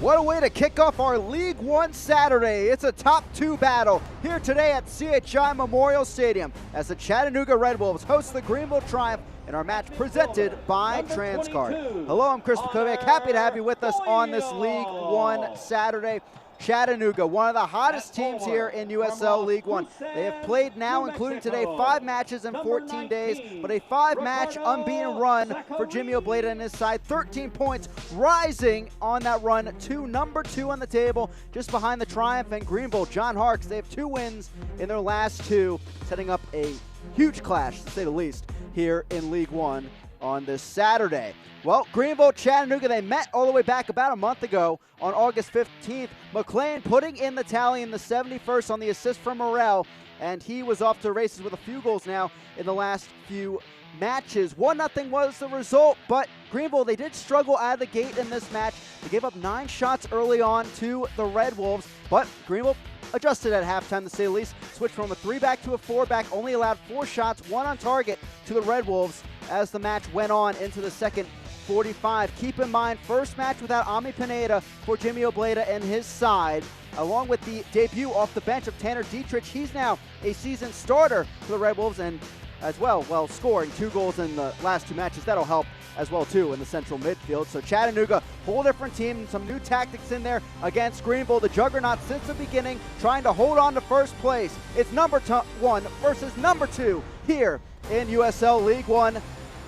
What a way to kick off our League One Saturday. It's a top two battle here today at CHI Memorial Stadium as the Chattanooga Red Wolves host the Greenville Triumph in our match presented by Transcard. Hello, I'm Chris Makovic. Happy to have you with us on this League One Saturday. Chattanooga, one of the hottest teams here in USL League One. They have played now, including today, 5 matches in 14 days, but a 5-match unbeaten run for Jimmy Obleda and his side. 13 points, rising on that run to number 2 on the table, just behind the Triumph and Greenville. John Harkes, they have 2 wins in their last 2, setting up a huge clash, to say the least, here in League One on this Saturday. Well, Greenville, Chattanooga, they met all the way back about a month ago on August 15th. McLean putting in the tally in the 71st on the assist from Morel, and he was off to races with a few goals now in the last few matches. 1-0 was the result, but Greenville, they did struggle out of the gate in this match. They gave up 9 shots early on to the Red Wolves, but Greenville adjusted at halftime, to say the least. Switched from a 3-back to a 4-back, only allowed 4 shots, 1 on target to the Red Wolves as the match went on into the second 45. Keep in mind, first match without Ami Pineda for Jimmy Obleda and his side, along with the debut off the bench of Tanner Dietrich. He's now a season starter for the Red Wolves, and as well, scoring 2 goals in the last 2 matches. That'll help as well, too, in the central midfield. So Chattanooga, whole different team, some new tactics in there against Greenville, the juggernaut since the beginning, trying to hold on to first place. It's number 1 versus number 2 here in USL League One,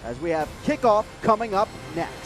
as we have kickoff coming up next.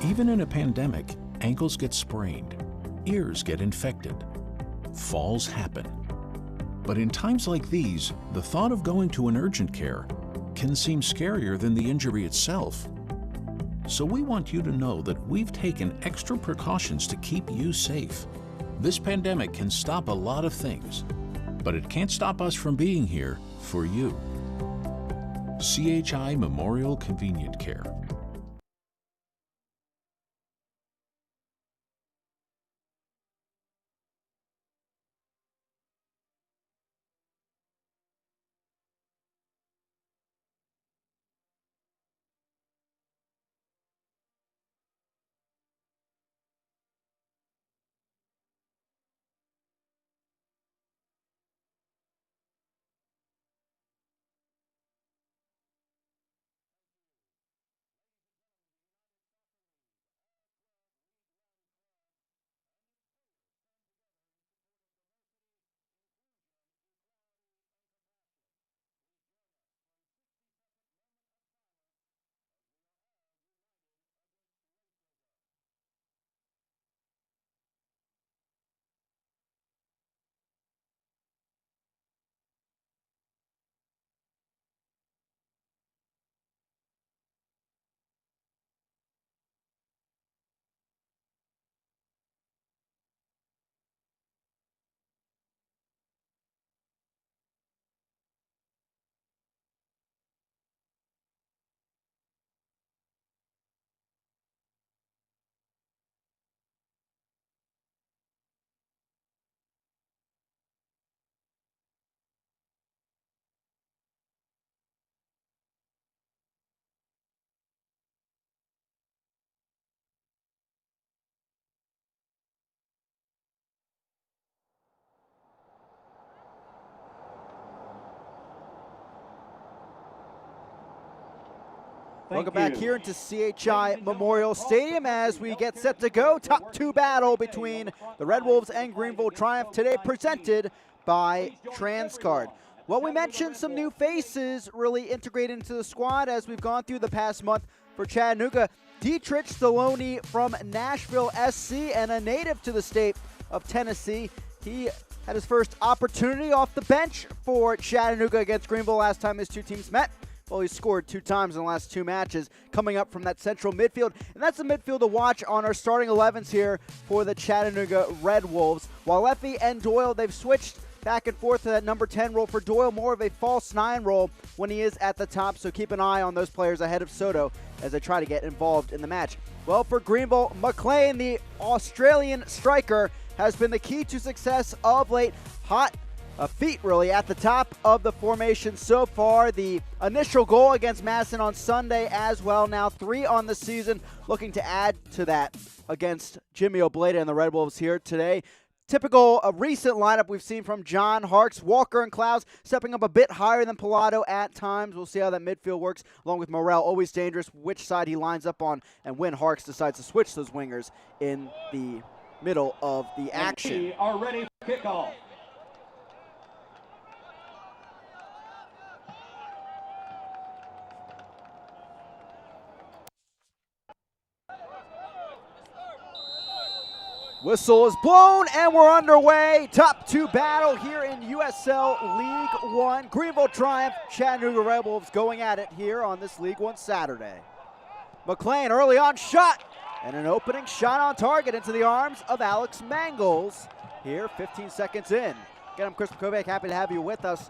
Even in a pandemic, ankles get sprained, ears get infected, falls happen. But in times like these, the thought of going to an urgent care can seem scarier than the injury itself. So we want you to know that we've taken extra precautions to keep you safe. This pandemic can stop a lot of things, but it can't stop us from being here for you. CHI Memorial Convenient Care. Welcome back here into CHI Memorial Stadium as we get set to go. Top 2 battle between the Red Wolves and Greenville Triumph today, presented by Transcard. Well, we mentioned some new faces really integrated into the squad as we've gone through the past month for Chattanooga. Dietrich Stallone from Nashville SC and a native to the state of Tennessee. He had his first opportunity off the bench for Chattanooga against Greenville last time these two teams met. Well, he's scored 2 times in the last 2 matches coming up from that central midfield. And that's the midfield to watch on our starting 11s here for the Chattanooga Red Wolves. While Effie and Doyle, they've switched back and forth to that number 10 role. For Doyle, more of a false 9 role when he is at the top. So keep an eye on those players ahead of Soto as they try to get involved in the match. Well, for Greenville, McLean, the Australian striker, has been the key to success of late. Hot feet really at the top of the formation so far. The initial goal against Madison on Sunday as well. Now 3 on the season, looking to add to that against Jimmy Obleda and the Red Wolves here today. Typical recent lineup we've seen from John, Harks, Walker, and Clouds stepping up a bit higher than Pilato at times. We'll see how that midfield works, along with Morrell, always dangerous, which side he lines up on, and when Harks decides to switch those wingers in the middle of the action. We are ready for kickoff. Whistle is blown, and we're underway. Top 2 battle here in USL League One. Greenville Triumph, Chattanooga Red Wolves going at it here on this League One Saturday. McLean early on shot, and an opening shot on target into the arms of Alex Mangles here 15 seconds in. Again, I'm Chris McCovac, happy to have you with us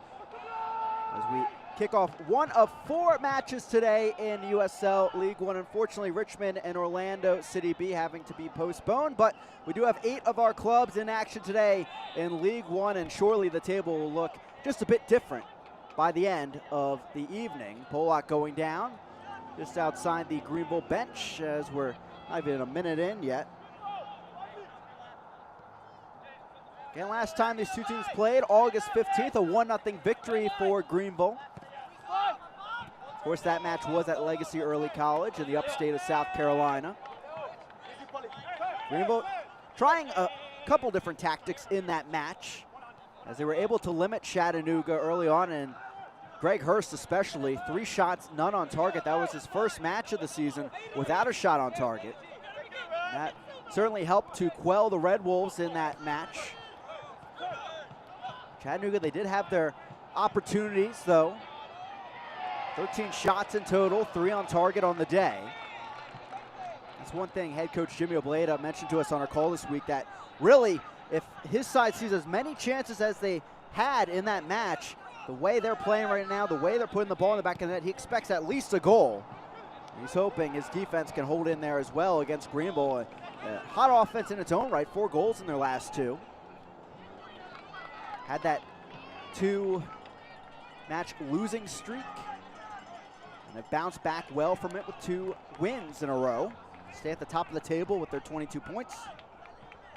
as we kick off one of 4 matches today in USL League One. Unfortunately, Richmond and Orlando City B having to be postponed, but we do have 8 of our clubs in action today in League One, and surely the table will look just a bit different by the end of the evening. Pollock going down just outside the Greenville bench as we're not even a minute in yet. Again, last time these two teams played, August 15th, a 1-0 victory for Greenville. Of course, that match was at Legacy Early College in the upstate of South Carolina. Greenville trying a couple different tactics in that match as they were able to limit Chattanooga early on, and Greg Hurst especially, 3 shots, none on target. That was his first match of the season without a shot on target. That certainly helped to quell the Red Wolves in that match. Chattanooga, they did have their opportunities though. 13 shots in total, 3 on target on the day. That's one thing head coach Jimmy Obleda mentioned to us on our call this week, that really, if his side sees as many chances as they had in that match, the way they're playing right now, the way they're putting the ball in the back of the net, he expects at least a goal. He's hoping his defense can hold in there as well against Greenville. A hot offense in its own right, 4 goals in their last 2. Had that 2-match losing streak, and they've bounced back well from it with 2 wins in a row. Stay at the top of the table with their 22 points.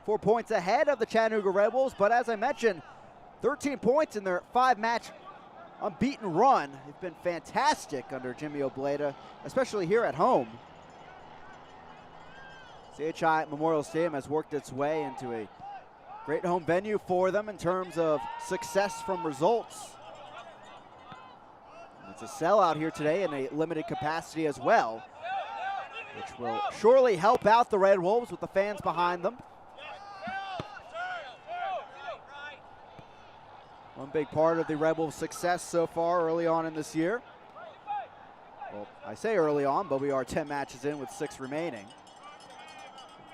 4 points ahead of the Chattanooga Red Wolves, but as I mentioned, 13 points in their 5-match unbeaten run. They've been fantastic under Jimmy Obleda, especially here at home. CHI Memorial Stadium has worked its way into a great home venue for them in terms of success from results. It's a sellout here today in a limited capacity as well, which will surely help out the Red Wolves with the fans behind them. One big part of the Red Wolves' success so far early on in this year. Well, I say early on, but we are 10 matches in with 6 remaining.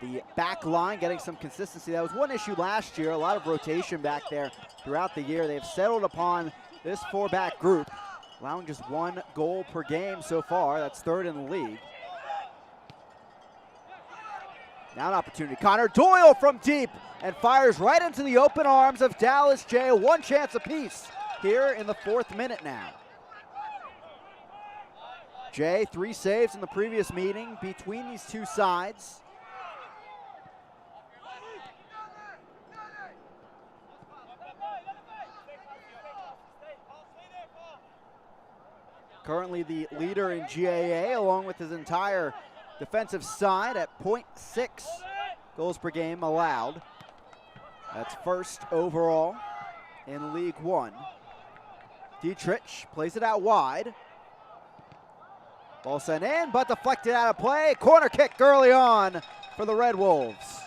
The back line getting some consistency. That was one issue last year, a lot of rotation back there throughout the year. They've settled upon this 4-back group, allowing just 1 goal per game so far. That's 3rd in the league. Now an opportunity. Connor Doyle from deep and fires right into the open arms of Dallas J. 1 chance apiece here in the 4th minute now. Jay, 3 saves in the previous meeting between these 2 sides. Currently the leader in GAA, along with his entire defensive side at 0.6 goals per game allowed. That's 1st overall in League One. Dietrich plays it out wide. Ball sent in, but deflected out of play. Corner kick early on for the Red Wolves.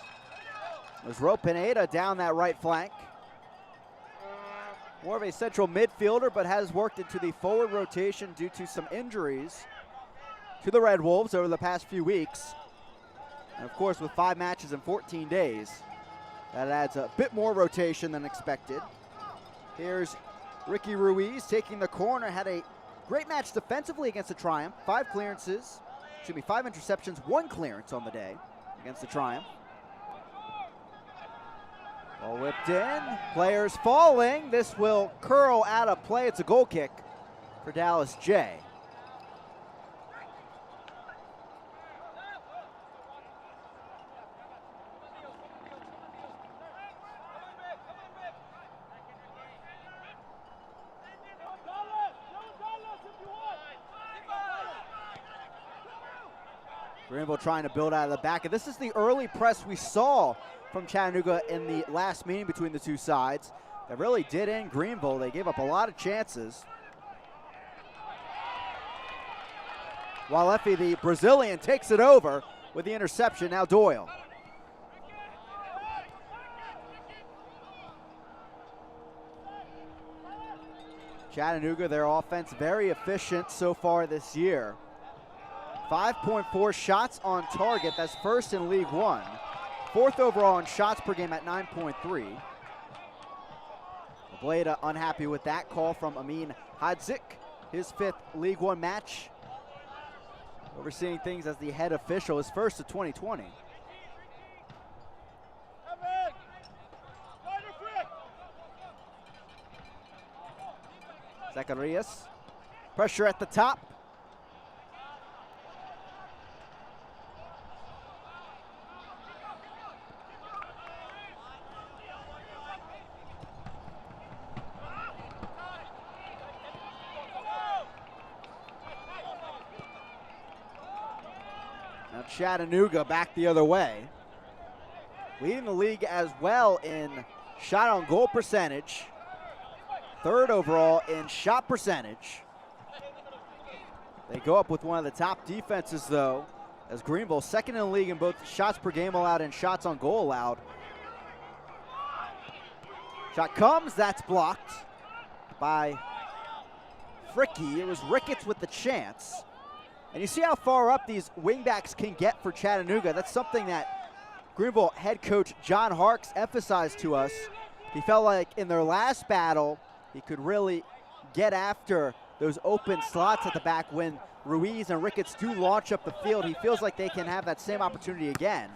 It was Ro Pineda down that right flank. more of a central midfielder, but has worked into the forward rotation due to some injuries to the Red Wolves over the past few weeks. And of course, with 5 matches in 14 days, that adds a bit more rotation than expected. Here's Ricky Ruiz taking the corner, had a great match defensively against the Triumph. 5 interceptions, 1 clearance on the day against the Triumph. Ball whipped in, players falling. This will curl out of play. It's a goal kick for Dallas J. Greenville trying to build out of the back. And this is the early press we saw from Chattanooga in the last meeting between the two sides. That really did end Greenville. They gave up a lot of chances. While Effie, the Brazilian, takes it over with the interception. Now Doyle. Chattanooga, their offense very efficient so far this year. 5.4 shots on target. That's first in League One. 4th overall in shots per game at 9.3. Bleda unhappy with that call from Amin Hadzik. His 5th League One match. Overseeing things as the head official, his first of 2020. Zacharias. Pressure at the top. Now Chattanooga back the other way. Leading the league as well in shot on goal percentage. 3rd overall in shot percentage. They go up with one of the top defenses though, as Greenville 2nd in the league in both shots per game allowed and shots on goal allowed. Shot comes, that's blocked by Fricky. It was Ricketts with the chance. And you see how far up these wingbacks can get for Chattanooga. That's something that Greenville head coach John Harkes emphasized to us. He felt like in their last battle, he could really get after those open slots at the back when Ruiz and Ricketts do launch up the field. He feels like they can have that same opportunity again.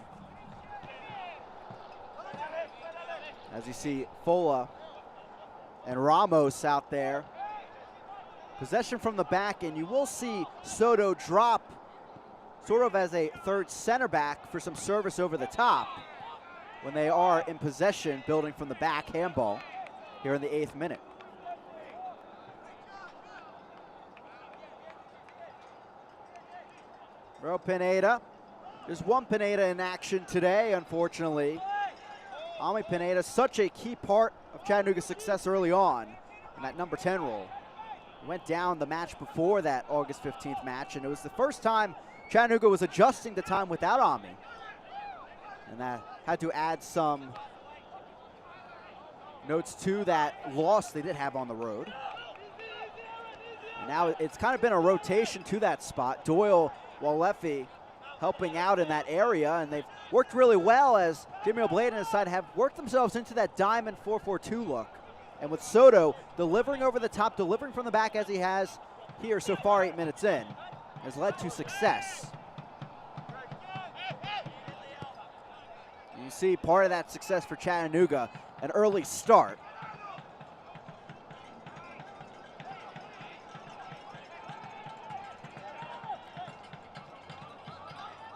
As you see Fola and Ramos out there. Possession from the back, and you will see Soto drop sort of as a 3rd center back for some service over the top when they are in possession, building from the back, handball here in the 8th minute. Bro Pineda. There's one Pineda in action today, unfortunately. Ami Pineda, such a key part of Chattanooga's success early on in that number 10 role. Went down the match before that August 15th match, and it was the first time Chattanooga was adjusting the time without Ami. And that had to add some notes to that loss they did have on the road. And now it's kind of been a rotation to that spot. Doyle, Walefi helping out in that area, and they've worked really well as Damian Blade and his side have worked themselves into that diamond 4-4-2 look. And with Soto delivering over the top, delivering from the back as he has here so far 8 minutes in, has led to success. You see part of that success for Chattanooga, an early start.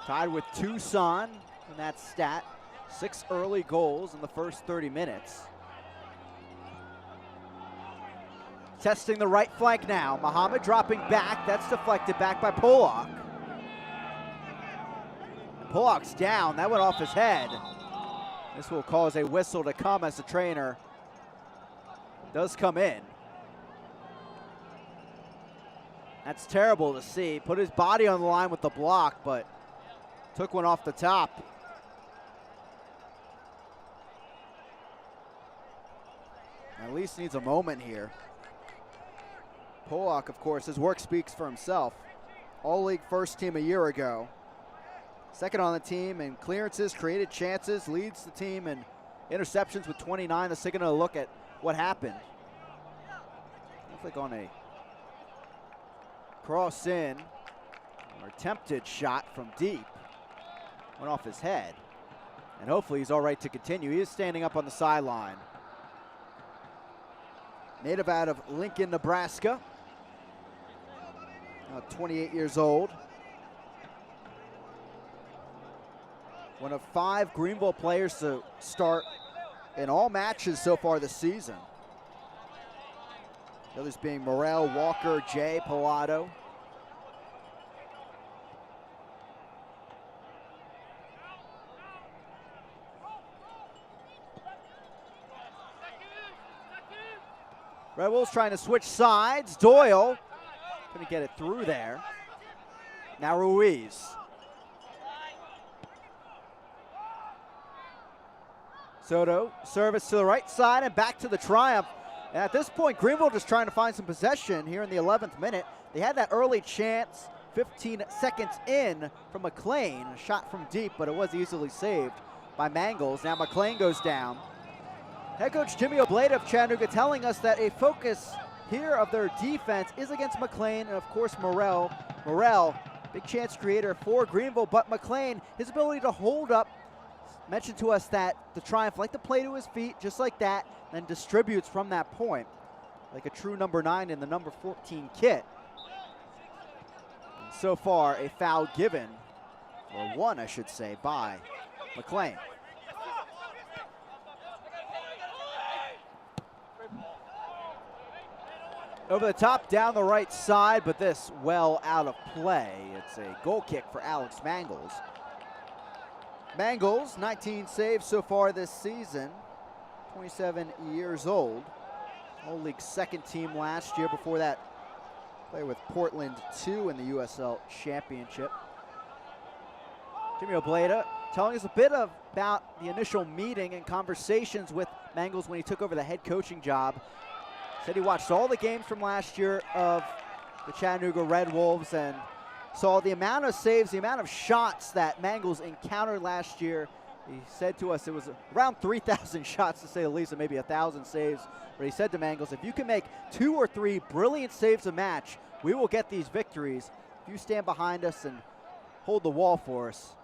Tied with Tucson in that stat. 6 early goals in the first 30 minutes. Testing the right flank now. Muhammad dropping back. That's deflected back by Pollock. Pollock's down. That went off his head. This will cause a whistle to come as the trainer does come in. That's terrible to see. Put his body on the line with the block, but took one off the top. At least needs a moment here. Pollock, of course, his work speaks for himself. All-league first team a year ago. Second on the team in clearances, created chances, leads the team in interceptions with 29. Let's take another look at what happened. Looks like on a cross in, or attempted shot from deep. Went off his head. And hopefully he's all right to continue. He is standing up on the sideline. Native out of Lincoln, Nebraska. 28 years old. One of 5 Greenville players to start in all matches so far this season. The others being Morrell, Walker, Jay, Pilato. Red Wolves trying to switch sides. Doyle couldn't get it through there. Now Ruiz. Soto, service to the right side and back to the Triumph. And at this point, Greenville just trying to find some possession here in the 11th minute. They had that early chance 15 seconds in from McLean. A shot from deep, but it was easily saved by Mangles. Now McLean goes down. Head coach Jimmy Obleda of Chattanooga telling us that a focus here of their defense is against McLean and, of course, Morrell. Morrell, big chance creator for Greenville, but McLean, his ability to hold up, mentioned to us that the Triumph like to play to his feet just like that, then distributes from that point, like a true number 9 in the number 14 kit. And so far, a foul given, or one, I should say, by McLean. Over the top, down the right side, but this well out of play. It's a goal kick for Alex Mangles. Mangles, 19 saves so far this season, 27 years old. All League second team last year. Before that, played with Portland 2 in the USL Championship. Jimmy Obleda telling us a bit about the initial meeting and conversations with Mangles when he took over the head coaching job. Said he watched all the games from last year of the Chattanooga Red Wolves and saw the amount of saves, the amount of shots that Mangles encountered last year. He said to us it was around 3,000 shots to say the least, and maybe 1,000 saves. But he said to Mangles, if you can make 2 or 3 brilliant saves a match, we will get these victories. If you stand behind us and hold the wall for us,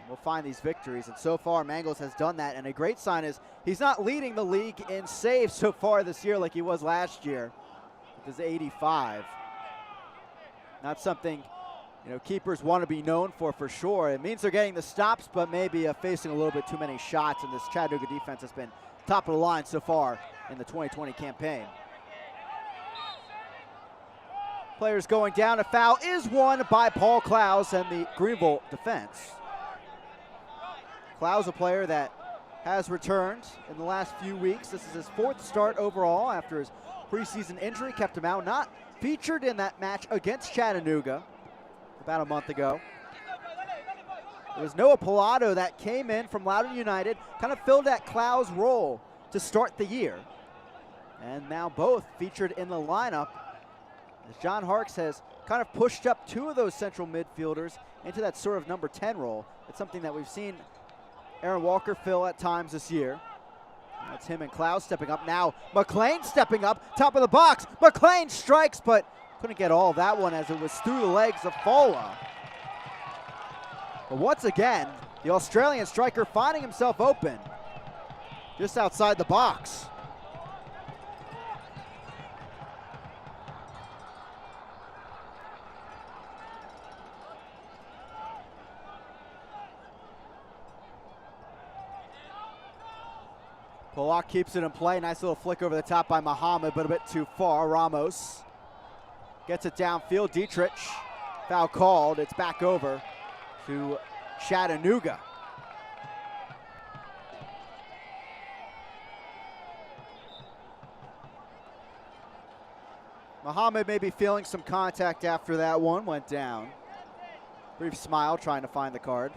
we'll find these victories. And so far, Mangles has done that. And a great sign is he's not leading the league in saves so far this year like he was last year with his 85. Not something, you know, keepers want to be known for sure. It means they're getting the stops, but maybe facing a little bit too many shots. And this Chattanooga defense has been top of the line so far in the 2020 campaign. Players going down. A foul is won by Paul Klaus and the Greenville defense. Klaus, a player that has returned in the last few weeks. This is his 4th start overall after his preseason injury kept him out. Not featured in that match against Chattanooga about a month ago. It was Noah Pilato that came in from Loudoun United, kind of filled that Klaus role to start the year. And now both featured in the lineup as John Harkes has kind of pushed up 2 of those central midfielders into that sort of number 10 role. It's something that we've seen Aaron Walker fill at times this year. That's him and Klaus stepping up. Now McLean stepping up, top of the box. McLean strikes, but couldn't get all of that one as it was through the legs of Fola. But once again, the Australian striker finding himself open just outside the box. Pollock keeps it in play. Nice little flick over the top by Muhammad, but a bit too far. Ramos gets it downfield. Dietrich, foul called. It's back over to Chattanooga. Muhammad may be feeling some contact after that one. Went down. Brief smile trying to find the card.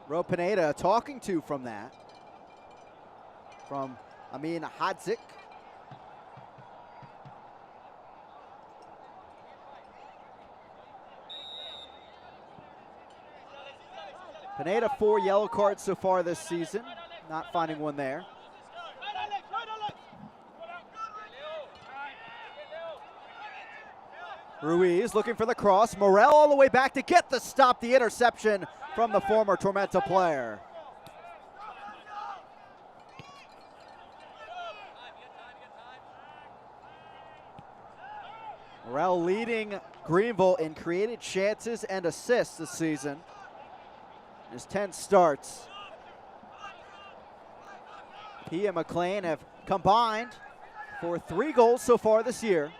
Ro Pineda talking to from that. from Amin Hadzik. Pineda, 4 yellow cards so far this season. Not finding one there. Ruiz looking for the cross. Morel all the way back to get the stop, the interception from the former Tormenta player. Morel leading Greenville in created chances and assists this season. His 10 starts. He and McLean have combined for 3 goals so far this year.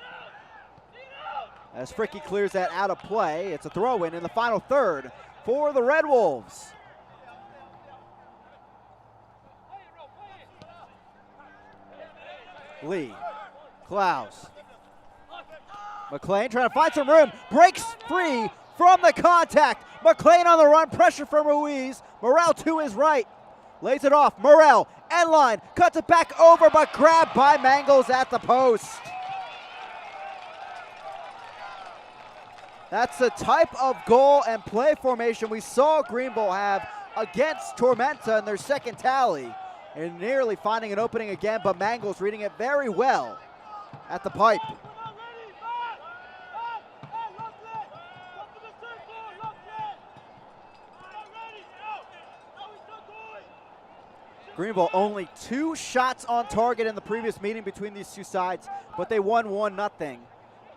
As Fricky clears that out of play, it's a throw-in in the final third for the Red Wolves. Lee, Klaus. McLean trying to find some room, breaks free from the contact. McLean on the run, pressure from Ruiz. Morel to his right, lays it off. Morel, end line, cuts it back over, but grabbed by Mangles at the post. That's the type of goal and play formation we saw Greenville have against Tormenta in their second tally, and nearly finding an opening again, but Mangles reading it very well at the pipe. Greenville only 2 shots on target in the previous meeting between these two sides, but they won 1-0.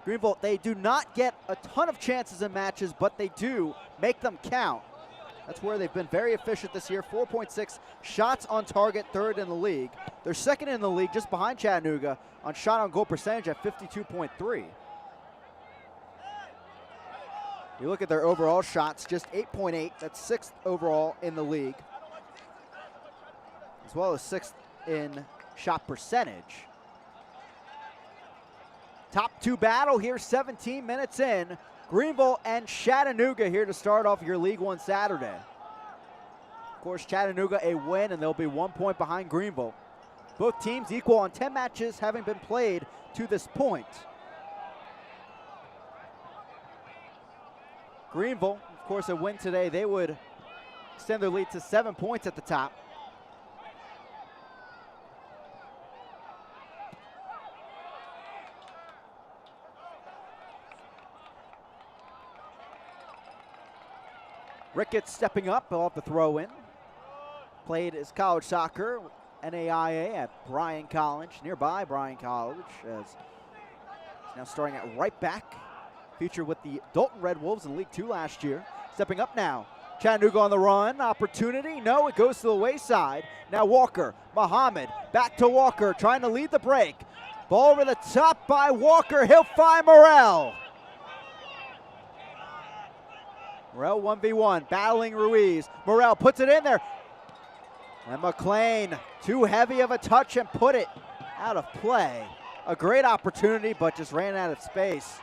Greenville, they do not get a ton of chances in matches, but they do make them count. That's where they've been very efficient this year. 4.6 shots on target, 3rd in the league. They're 2nd in the league, just behind Chattanooga, on shot on goal percentage at 52.3. You look at their overall shots, just 8.8. That's 6th overall in the league, as well as 6th in shot percentage. Top 2 battle here, 17 minutes in. Greenville and Chattanooga here to start off your League One Saturday. Of course, Chattanooga a win, and they'll be 1 point behind Greenville. Both teams equal on 10 matches having been played to this point. Greenville, of course, a win today, they would extend their lead to 7 points at the top. Ricketts stepping up, he'll have the throw in. Played his college soccer, NAIA at Bryan College, nearby Bryan College, as he's now starting at right back. Featured with the Dalton Red Wolves in League 2 last year. Stepping up now, Chattanooga on the run, opportunity, no, it goes to the wayside. Now Walker, Muhammad, back to Walker, trying to lead the break. Ball over the top by Walker, he'll find Morel. Morel 1v1, battling Ruiz. Morel puts it in there. And McLean, too heavy of a touch and put it out of play. A great opportunity, but just ran out of space.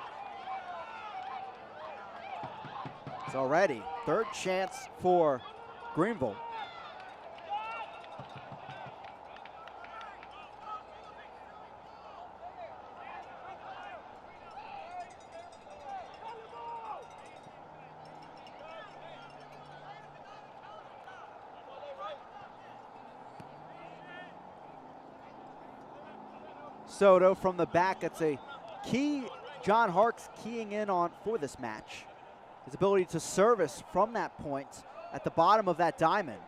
It's already 3rd chance for Greenville. Soto from the back. That's a key John Hark's keying in on for this match. His ability to service from that point at the bottom of that diamond.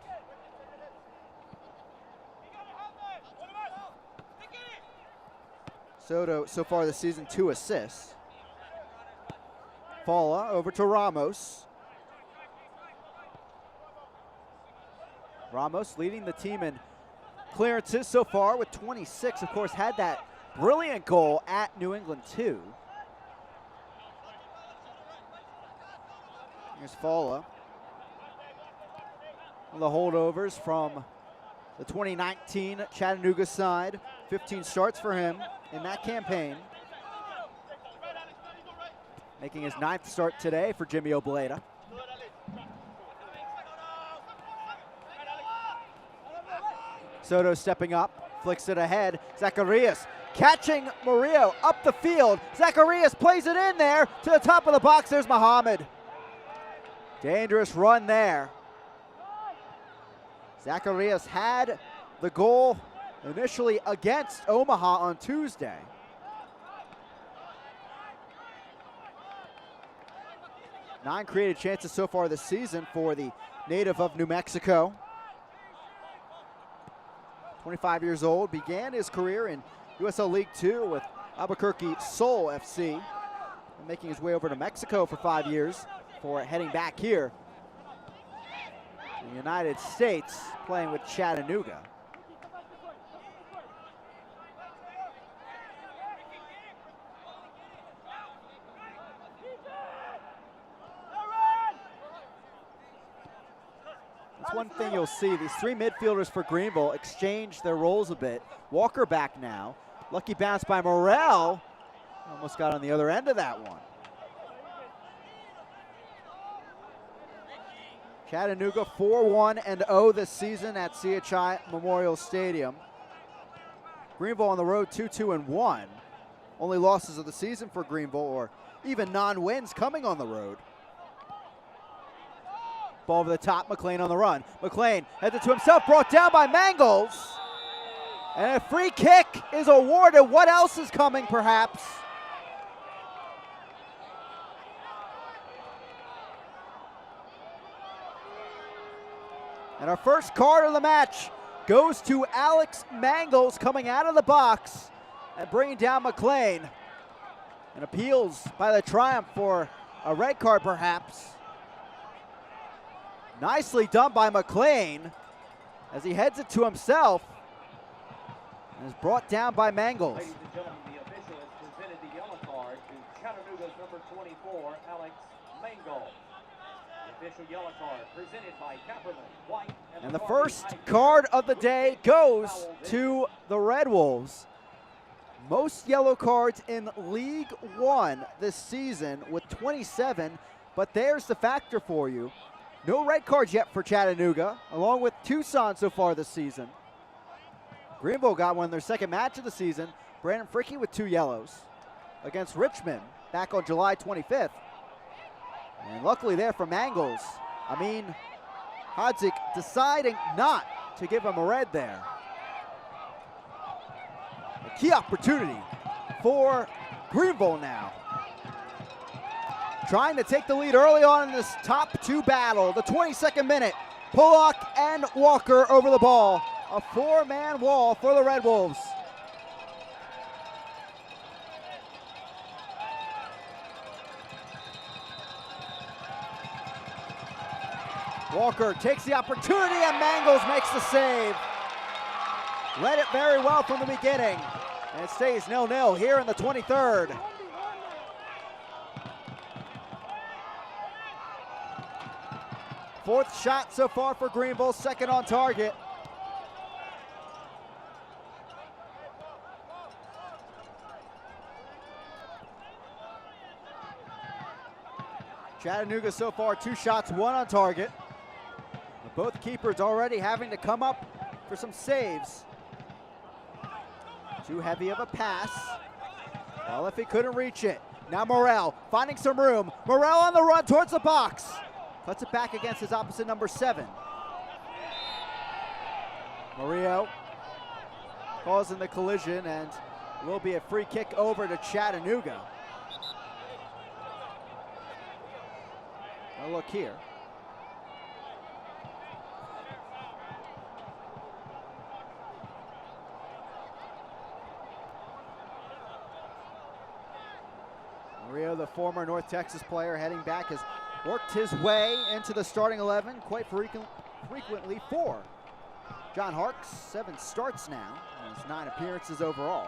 Soto so far this season, 2 assists. Falla over to Ramos. Ramos leading the team in clearances so far with 26. Of course, had that brilliant goal at New England 2. Here's Falla. The holdovers from the 2019 Chattanooga side. 15 starts for him in that campaign. Making his 9th start today for Jimmy Obleda. Soto stepping up Flicks it ahead. Zacharias catching Murillo up the field. Zacharias plays it in there to the top of the box. There's Muhammad. Dangerous run there. Zacharias had the goal initially against Omaha on Tuesday. Nine created chances so far this season for the native of New Mexico. 25 years old, began his career in USL League Two with Albuquerque Sol FC, and making his way over to Mexico for 5 years before heading back here to the United States, playing with Chattanooga. That's one thing you'll see. These three midfielders for Greenville exchange their roles a bit. Walker back now. Lucky bounce by Morrell. Almost got on the other end of that one. Chattanooga 4-1-0 this season at CHI Memorial Stadium. Greenville on the road 2-2-1. Only losses of the season for Greenville, or even non-wins coming on the road. Ball over the top, McLean on the run. McLean heads it to himself, brought down by Mangles. And a free kick is awarded. What else is coming, perhaps? And our first card of the match goes to Alex Mangles, coming out of the box and bringing down McLean. And appeals by the Triumph for a red card, perhaps. Nicely done by McLean as he heads it to himself and is brought down by Mangles. Ladies and gentlemen, the official has presented the yellow card to Chattanooga's number 24, Alex Mangles. The official yellow card presented by Kapperman, White, and the first card of the day goes to the Red Wolves. Most yellow cards in League One this season with 27, but there's the factor for you. No red cards yet for Chattanooga, along with Tucson so far this season. Greenville got one in their second match of the season. Brandon Fricke with 2 yellows against Richmond back on July 25th. And luckily there for Mangles, Amin Hadzik deciding not to give him a red there. A key opportunity for Greenville now. Trying to take the lead early on in this top 2 battle. The 22nd minute, Pollock and Walker over the ball. A 4-man wall for the Red Wolves. Walker takes the opportunity and Mangles makes the save. Read it very well from the beginning. And it stays 0-0 here in the 23rd. Fourth shot so far for Greenville, second on target. Chattanooga so far 2 shots, 1 on target. Both keepers already having to come up for some saves. Too heavy of a pass. Well, if he couldn't reach it. Now Morrell finding some room. Morrell on the run towards the box. Cuts it back against his opposite number 7. Murillo causing the collision, and will be a free kick over to Chattanooga. Now look here. Murillo, the former North Texas player, heading back, has worked his way into the starting 11 quite frequently for John Harkes. 7 starts now, and his 9 appearances overall.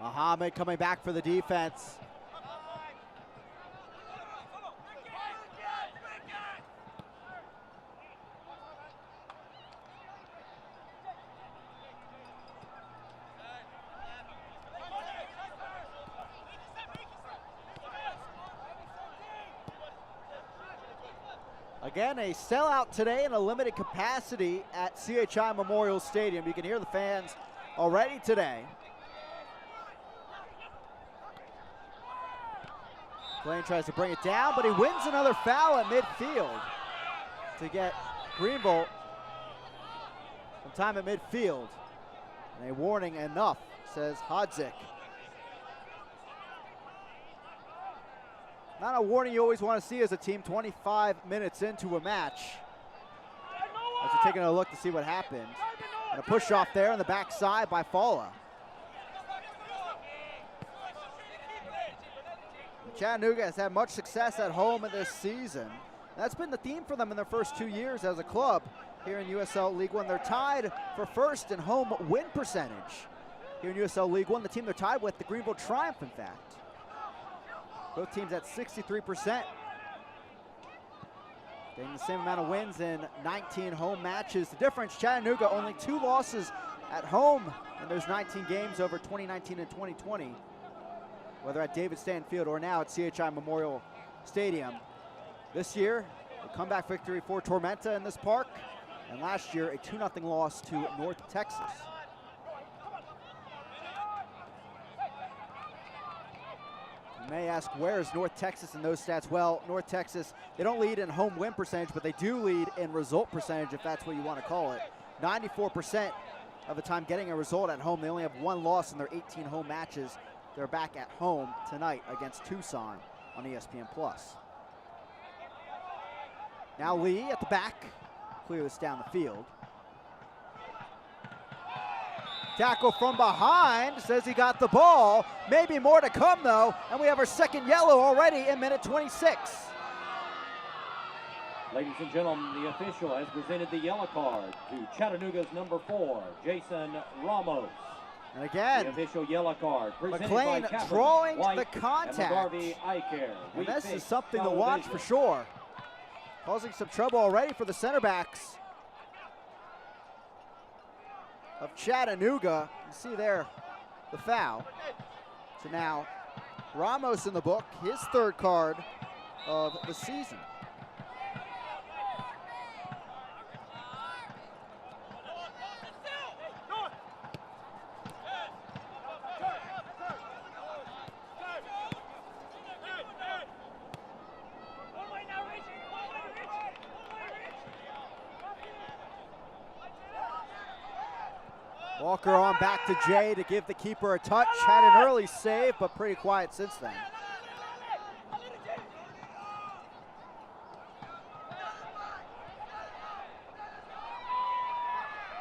Muhammad coming back for the defense. Again, a sellout today in a limited capacity at CHI Memorial Stadium. You can hear the fans already today. Blaine tries to bring it down, but he wins another foul at midfield to get Greenville some time at midfield. And a warning enough, says Hodzik. Not a warning you always want to see as a team 25 minutes into a match. As we're taking a look to see what happened. And a push off there on the backside by Falla. Chattanooga has had much success at home in this season. That's been the theme for them in their first 2 years as a club here in USL League One. They're tied for first in home win percentage here in USL League One. The team they're tied with, the Greenville Triumph, in fact. Both teams at 63%. Getting the same amount of wins in 19 home matches. The difference, Chattanooga only 2 losses at home in those 19 games over 2019 and 2020. Whether at David Stanton Field or now at CHI Memorial Stadium. This year, a comeback victory for Tormenta in this park. And last year, a 2-0 loss to North Texas. You may ask, where is North Texas in those stats? Well, North Texas, they don't lead in home win percentage, but they do lead in result percentage, if that's what you want to call it. 94% of the time getting a result at home. They only have 1 loss in their 18 home matches. They're back at home tonight against Tucson on ESPN+. Now Lee at the back, clear this down the field. Tackle from behind, says he got the ball. Maybe more to come though, and we have our second yellow already in minute 26. Ladies and gentlemen, the official has presented the yellow card to Chattanooga's number 4, Jason Ramos. And again, the official yellow card presented McLean by drawing White the contact. And this is something to watch for sure. Causing some trouble already for the center backs of Chattanooga. You see there the foul. So now Ramos in the book, his 3rd card of the season. Walker on back to Jay to give the keeper a touch. Had an early save, but pretty quiet since then.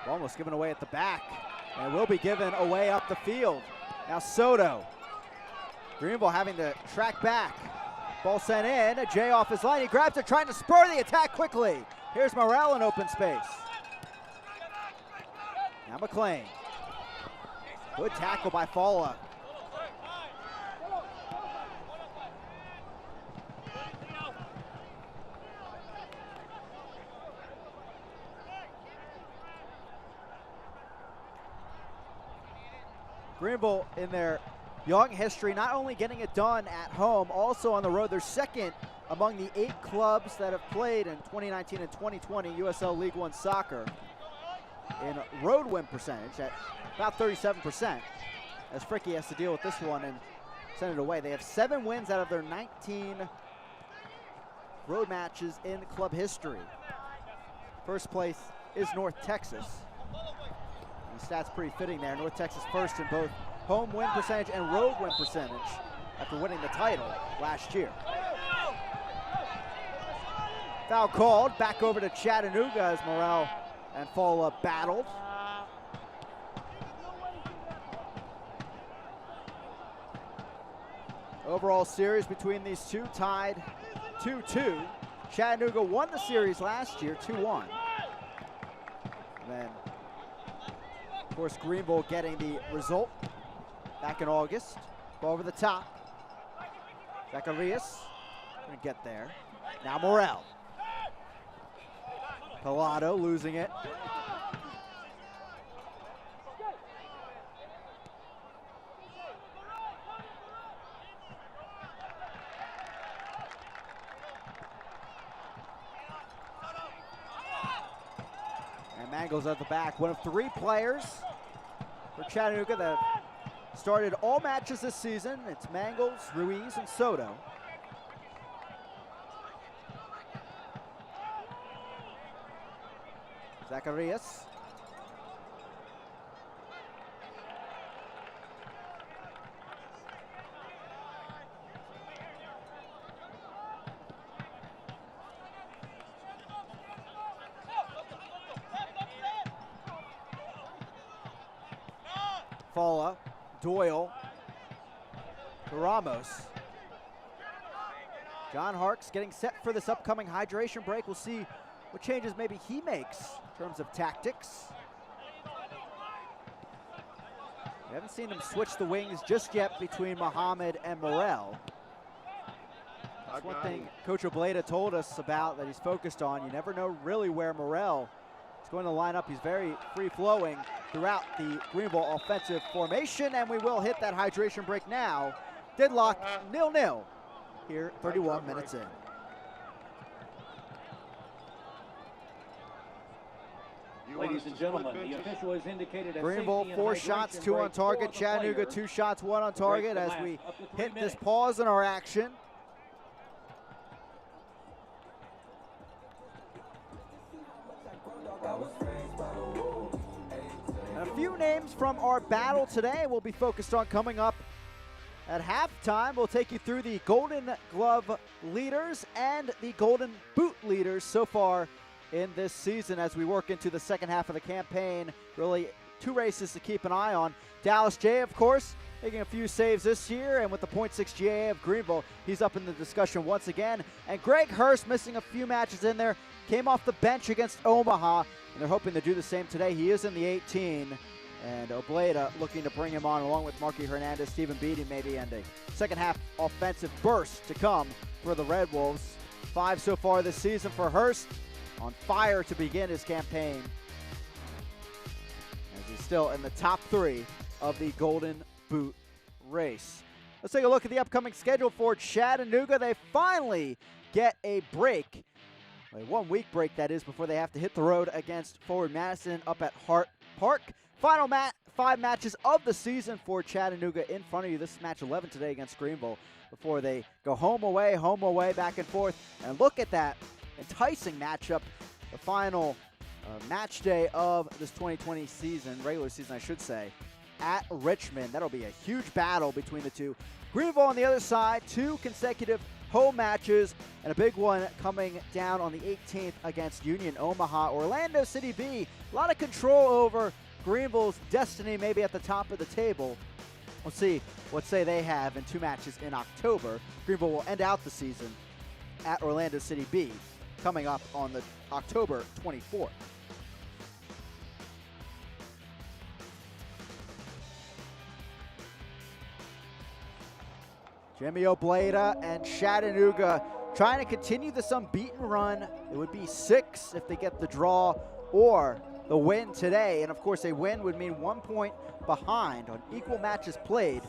Almost given away at the back, and will be given away up the field. Now Soto. Greenville having to track back. Ball sent in, Jay off his line. He grabs it, trying to spur the attack quickly. Here's Morrell in open space. Now McLean. Good tackle by Falla. Greenville in their young history, not only getting it done at home, also on the road. They're second among the 8 clubs that have played in 2019 and 2020 USL League One soccer in road win percentage at about 37%, as Fricky has to deal with this one and send it away. They have 7 wins out of their 19 road matches in club history. First place is North Texas. And the stats pretty fitting there. North Texas first in both home win percentage and road win percentage after winning the title last year. Foul called, back over to Chattanooga as Morrell and Falla battled. Overall series between these two tied 2-2. Chattanooga won the series last year, 2-1. Then, of course, Greenville getting the result back in August. Ball over the top. Zacharias gonna get there. Now Morrell. Pilato losing it. And Mangles at the back, one of 3 players for Chattanooga that have started all matches this season. It's Mangles, Ruiz, and Soto. Zacharias. Falla, Doyle, to Ramos. John Harkes getting set for this upcoming hydration break. We'll see what changes maybe he makes in terms of tactics. We haven't seen him switch the wings just yet between Muhammad and Morel. That's one thing Coach Obleda told us about that he's focused on. You never know really where Morel is going to line up. He's very free-flowing throughout the Greenville offensive formation, and we will hit that hydration break now. Deadlock 0-0 here, 31 minutes in. Ladies and gentlemen, the official has indicated a Greenville 4 shots, 2 on target. Chattanooga 2 shots, 1 on target as we hit this pause in our action. And a few names from our battle today we'll be focused on coming up at halftime. We'll take you through the Golden Glove leaders and the Golden Boot leaders so far in this season as we work into the second half of the campaign. Really 2 races to keep an eye on. Dallas J, of course, making a few saves this year, and with the .6 GA of Greenville, he's up in the discussion once again. And Greg Hurst missing a few matches in there, came off the bench against Omaha, and they're hoping to do the same today. He is in the 18, and Obleda looking to bring him on along with Marky Hernandez, Stephen Beatty maybe, and a second half offensive burst to come for the Red Wolves. 5 so far this season for Hurst, on fire to begin his campaign, as he's still in the top 3 of the Golden Boot race. Let's take a look at the upcoming schedule for Chattanooga. They finally get a break, a 1-week break that is, before they have to hit the road against Forward Madison up at Hart Park. Final 5 matches of the season for Chattanooga in front of you. This is match 11 today against Greenville before they go home, away, back and forth. And look at that enticing matchup, the final match day of this 2020 season, regular season I should say, at Richmond. That'll be a huge battle between the two. Greenville on the other side, 2 consecutive home matches, and a big one coming down on the 18th against Union Omaha. Orlando City B, a lot of control over Greenville's destiny, maybe at the top of the table. We'll see what say they have in 2 matches in October. Greenville will end out the season at Orlando City B, coming up on the October 24th. Jimmy Obleda and Chattanooga trying to continue this unbeaten run. It would be 6 if they get the draw or the win today. And of course, a win would mean 1 point behind on equal matches played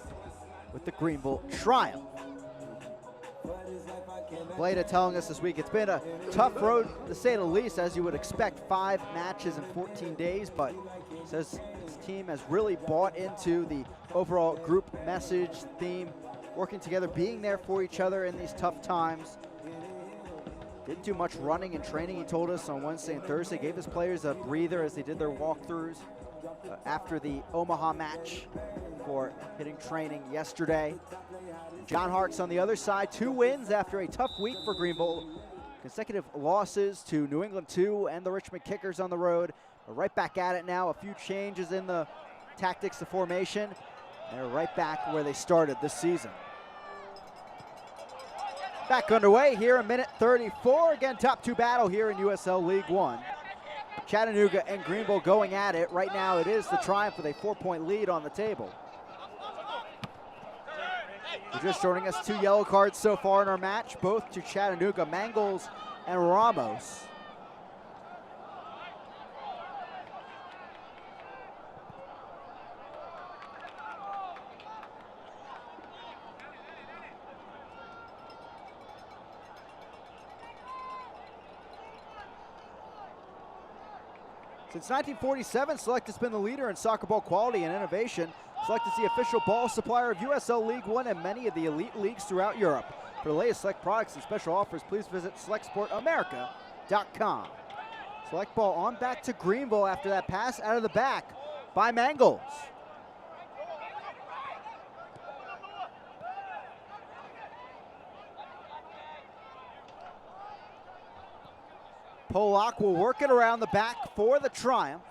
with the Greenville Triumph. Obleda telling us this week it's been a tough road to say the least, as you would expect, 5 matches in 14 days, but says his team has really bought into the overall group message, theme, working together, being there for each other in these tough times. Didn't do much running and training, he told us, on Wednesday and Thursday. Gave his players a breather as they did their walkthroughs after the Omaha match for hitting training yesterday. John Harkes on the other side, 2 wins after a tough week for Greenville. Consecutive losses to New England 2 and the Richmond Kickers on the road. We're right back at it now. A few changes in the tactics, the formation. They're right back where they started this season. Back underway here in minute 34. Again, top 2 battle here in USL League One. Chattanooga and Greenville going at it. Right now it is the Triumph with a 4-point lead on the table. We're just joining us, 2 yellow cards so far in our match, both to Chattanooga, Mangles and Ramos. Since 1947, Select has been the leader in soccer ball quality and innovation. Select is the official ball supplier of USL League One and many of the elite leagues throughout Europe. For the latest Select products and special offers, please visit SelectSportAmerica.com. Select ball on back to Greenville after that pass out of the back by Mangles. Polak will work it around the back for the Triumph.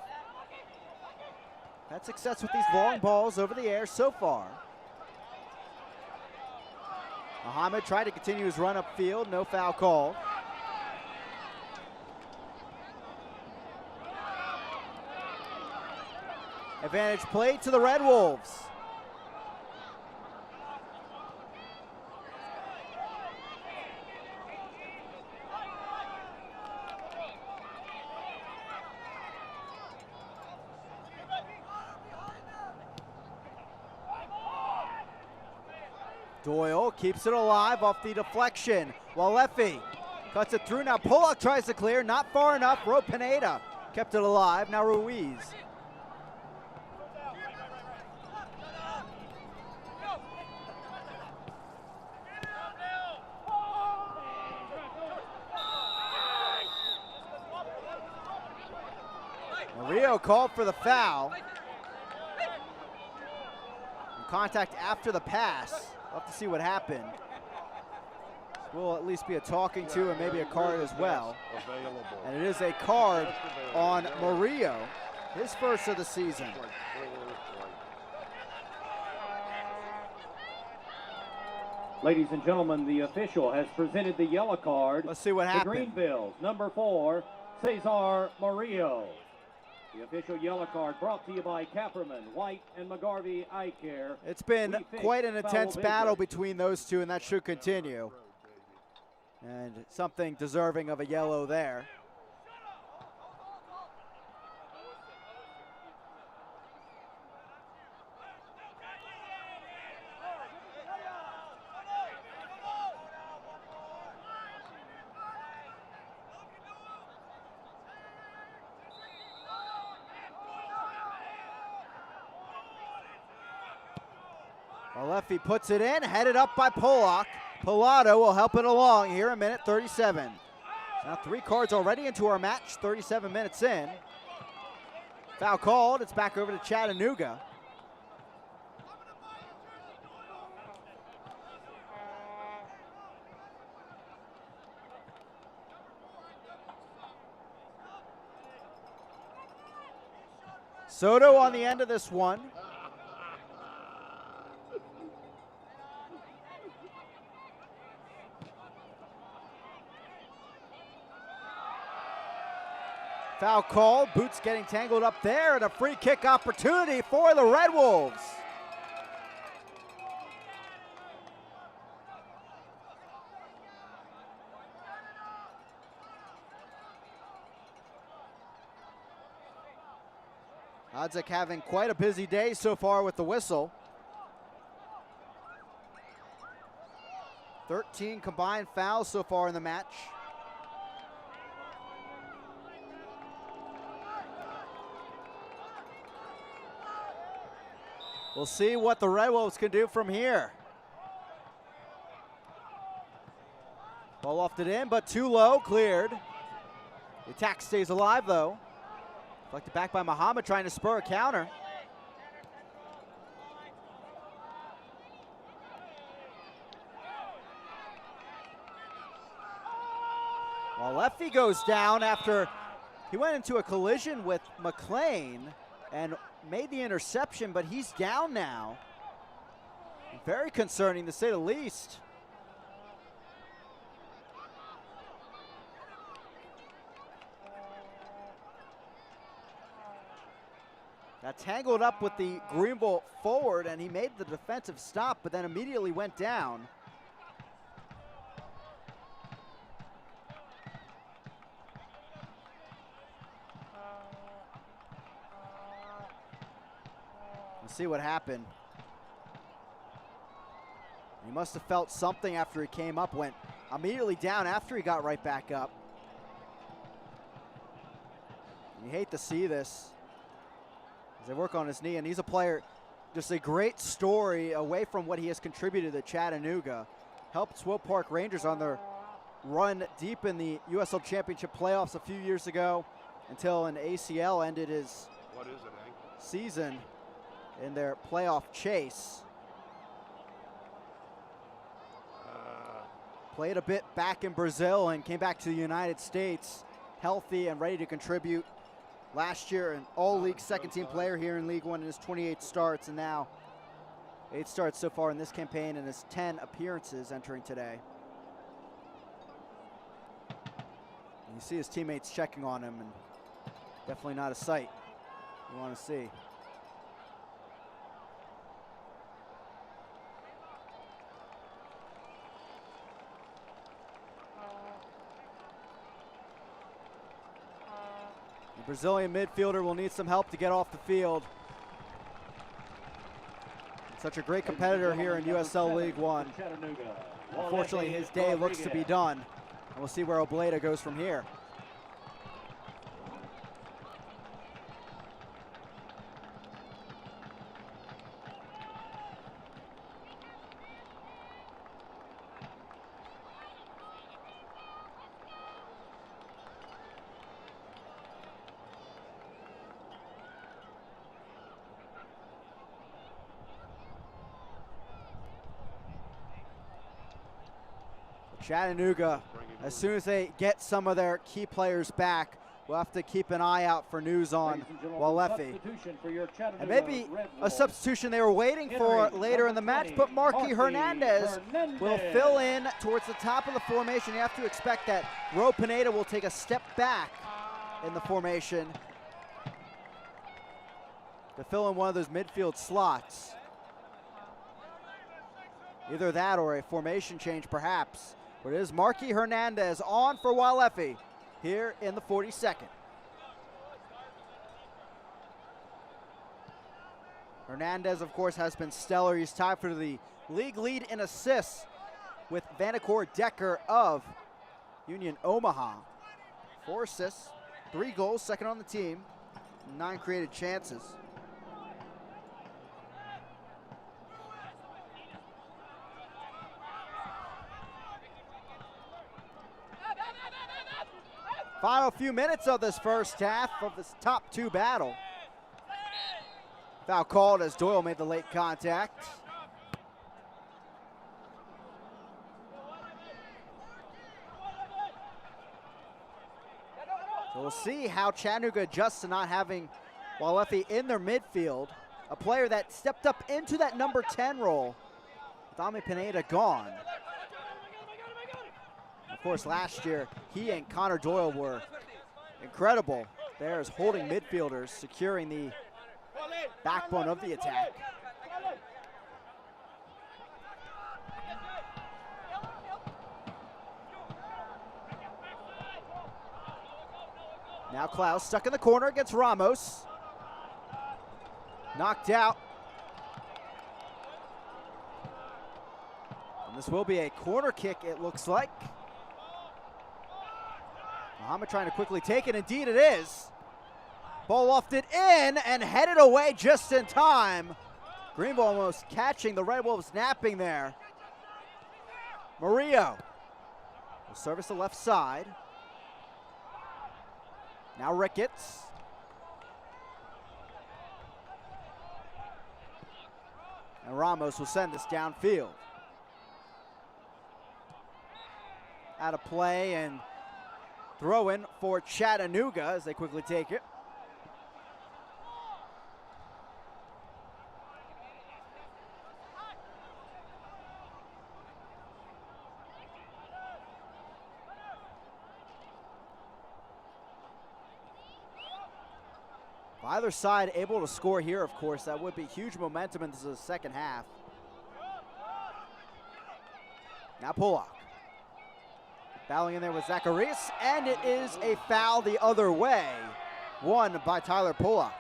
Had success with these long balls over the air so far. Muhammad tried to continue his run upfield, no foul called. Advantage play to the Red Wolves. Doyle keeps it alive off the deflection. Walefi cuts it through. Now Polak tries to clear, not far enough. Pineda kept it alive. Now Ruiz. Murillo called for the foul. Contact after the pass. We'll have to see what happened. Will at least be a talking to and maybe a card as well. And it is a card on Murillo, his first of the season. Ladies and gentlemen, the official has presented the yellow card. Let's see what happened. Greenville, number 4, Cesar Murillo. The official yellow card brought to you by Kapperman, White, and McGarvey Eye Care. It's been quite an intense battle between those two, and that should continue. And something deserving of a yellow there. Alefi puts it in, headed up by Polak. Pilato will help it along here in minute 37. Now 3 cards already into our match, 37 minutes in. Foul called, it's back over to Chattanooga. Soto on the end of this one. Foul called, Boots getting tangled up there, and a free kick opportunity for the Red Wolves. Odzik having quite a busy day so far with the whistle. 13 combined fouls so far in the match. We'll see what the Red Wolves can do from here. Ball lofted in, but too low, cleared. The attack stays alive though. Deflected back by Muhammad, trying to spur a counter. Well, Lefty goes down after he went into a collision with McLean and made the interception, but he's down now. Very concerning to say the least. Got tangled up with the Greenville forward, and he made the defensive stop, but then immediately went down. Let's see what happened. He must have felt something after he came up, went immediately down after he got right back up. You hate to see this as they work on his knee, and he's a player, just a great story away from what he has contributed to Chattanooga. Helped Swope Park Rangers on their run deep in the USL Championship playoffs a few years ago until an ACL ended his season in their playoff chase. Played a bit back in Brazil and came back to the United States healthy and ready to contribute. Last year, an all-league second-team player here in League One in his 28 starts, and now 8 starts so far in this campaign and his 10 appearances entering today. And you see his teammates checking on him, and definitely not a sight you want to see. The Brazilian midfielder will need some help to get off the field. Such a great competitor here in USL League One. Unfortunately, his day looks to be done. And we'll see where Obleda goes from here. Chattanooga, as soon as they get some of their key players back, we'll have to keep an eye out for news on Walefi. And maybe a substitution they were waiting for later in the match, but Marky Hernandez will fill in towards the top of the formation. You have to expect that Ro Pineda will take a step back in the formation to fill in one of those midfield slots. Either that or a formation change perhaps. But it is Marky Hernandez on for Walefi here in the 42nd. Hernandez, of course, has been stellar. He's tied for the league lead in assists with Vanacore Decker of Union Omaha. 4 assists, 3 goals, second on the team, 9 created chances. Final few minutes of this first half of this top 2 battle. Foul called as Doyle made the late contact. So we'll see how Chattanooga adjusts to not having Walefi in their midfield. A player that stepped up into that number 10 role. Dami Pineda gone. Of course, last year, he and Connor Doyle were incredible there as holding midfielders, securing the backbone of the attack. Now Klaus stuck in the corner against Ramos. Knocked out. And this will be a corner kick, it looks like. Muhammad trying to quickly take it. Indeed it is. Ball lofted in and headed away just in time. Greenville almost catching the Red Wolves napping there. Murillo will service the left side. Now Ricketts. And Ramos will send this downfield. Out of play and throw in for Chattanooga as they quickly take it. Either side able to score here, of course, that would be huge momentum into the second half. Now Polak. Fouling in there with Zacharias, and it is a foul the other way, won by Tyler Polak.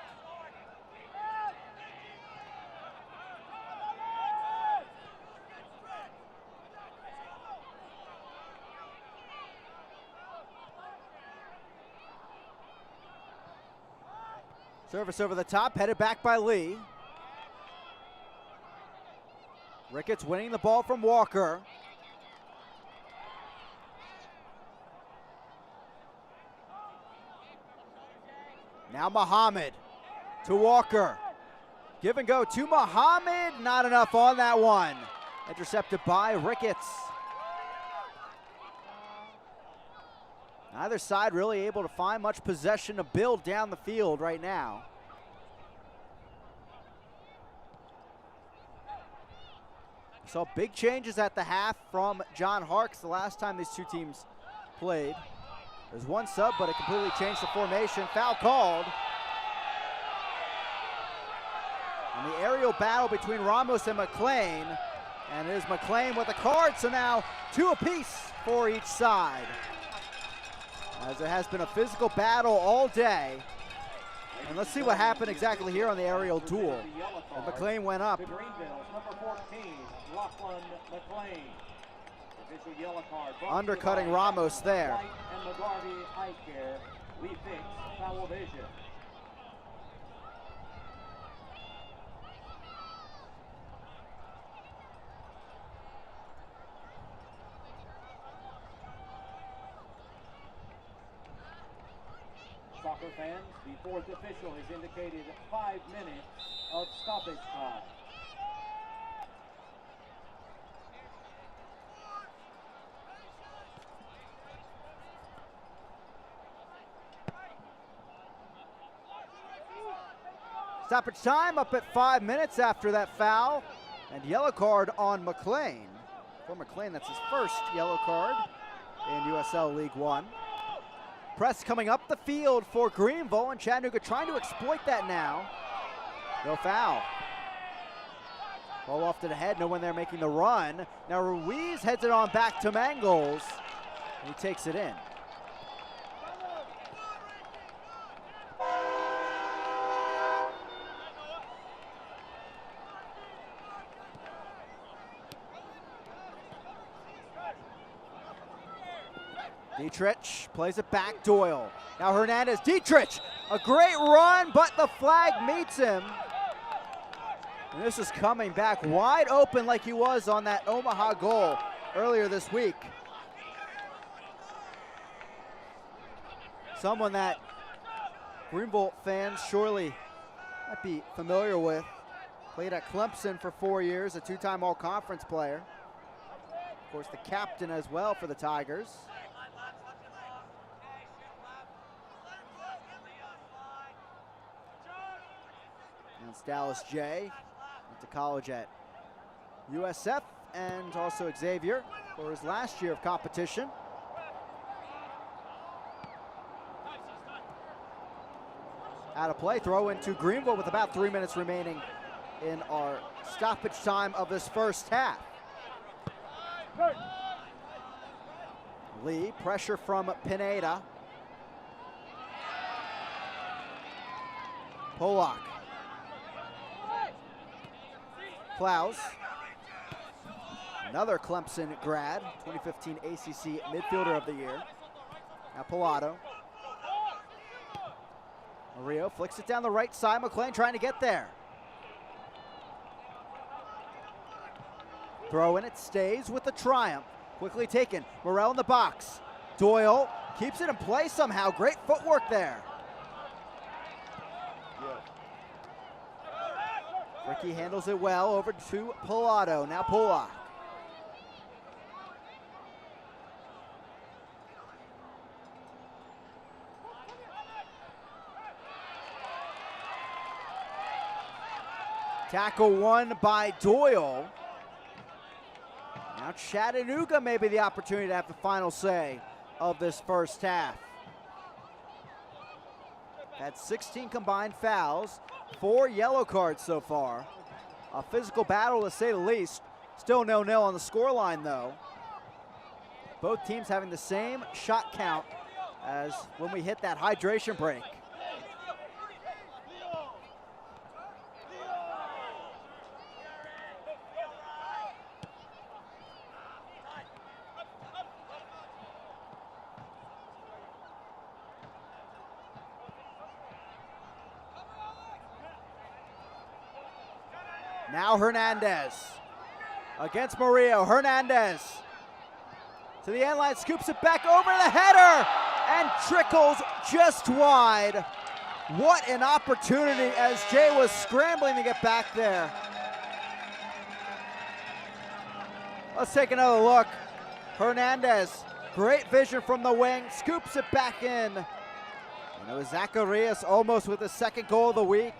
Service over the top, headed back by Lee. Ricketts winning the ball from Walker. Now Muhammad to Walker. Give and go to Muhammad. Not enough on that one. Intercepted by Ricketts. Neither side really able to find much possession to build down the field right now. Saw big changes at the half from John Harkes the last time these two teams played. There's one sub, but it completely changed the formation. Foul called. And the aerial battle between Ramos and McLean. And it is McLean with a card, so now 2 apiece for each side. As it has been a physical battle all day. And let's see what happened exactly here on the aerial duel. And McLean went up. Greenville, number 14, Lachlan McLean. Official yellow card. Undercutting Ramos there. White and McGarvey eye care. We fix foul vision. Soccer fans, the fourth official has indicated 5 minutes of stoppage time. Stoppage time up at 5 minutes after that foul. And yellow card on McLean. For McLean, that's his first yellow card in USL League One. Press coming up the field for Greenville, and Chattanooga trying to exploit that now. No foul. Ball off to the head, no one there making the run. Now Ruiz heads it on back to Mangles, and he takes it in. Dietrich plays it back, Doyle. Now Hernandez, Dietrich, a great run, but the flag meets him. And this is coming back wide open like he was on that Omaha goal earlier this week. Someone that Greenville fans surely might be familiar with. Played at Clemson for 4 years, a 2-time All-Conference player. Of course, the captain as well for the Tigers. That's Dallas J. Went to college at USF and also Xavier for his last year of competition. Out of play, throw into Greenville with about 3 minutes remaining in our stoppage time of this first half. Lee, pressure from Pineda. Polak. Klaus, another Clemson grad, 2015 ACC Midfielder of the Year. Now Pilato. Mario flicks it down the right side. McLean trying to get there. Throw in, it stays with the Triumph. Quickly taken. Morrell in the box. Doyle keeps it in play somehow. Great footwork there. Ricky handles it well over to Pilato. Now Polak. Tackle won by Doyle. Now Chattanooga may be the opportunity to have the final say of this first half. Had 16 combined fouls, 4 yellow cards so far. A physical battle to say the least. Still 0-0 on the scoreline though. Both teams having the same shot count as when we hit that hydration break. Now Hernandez against Murillo. Hernandez to the end line, scoops it back over the header, and trickles just wide. What an opportunity as Jay was scrambling to get back there. Let's take another look. Hernandez, great vision from the wing, scoops it back in. And it was Zacharias almost with his second goal of the week.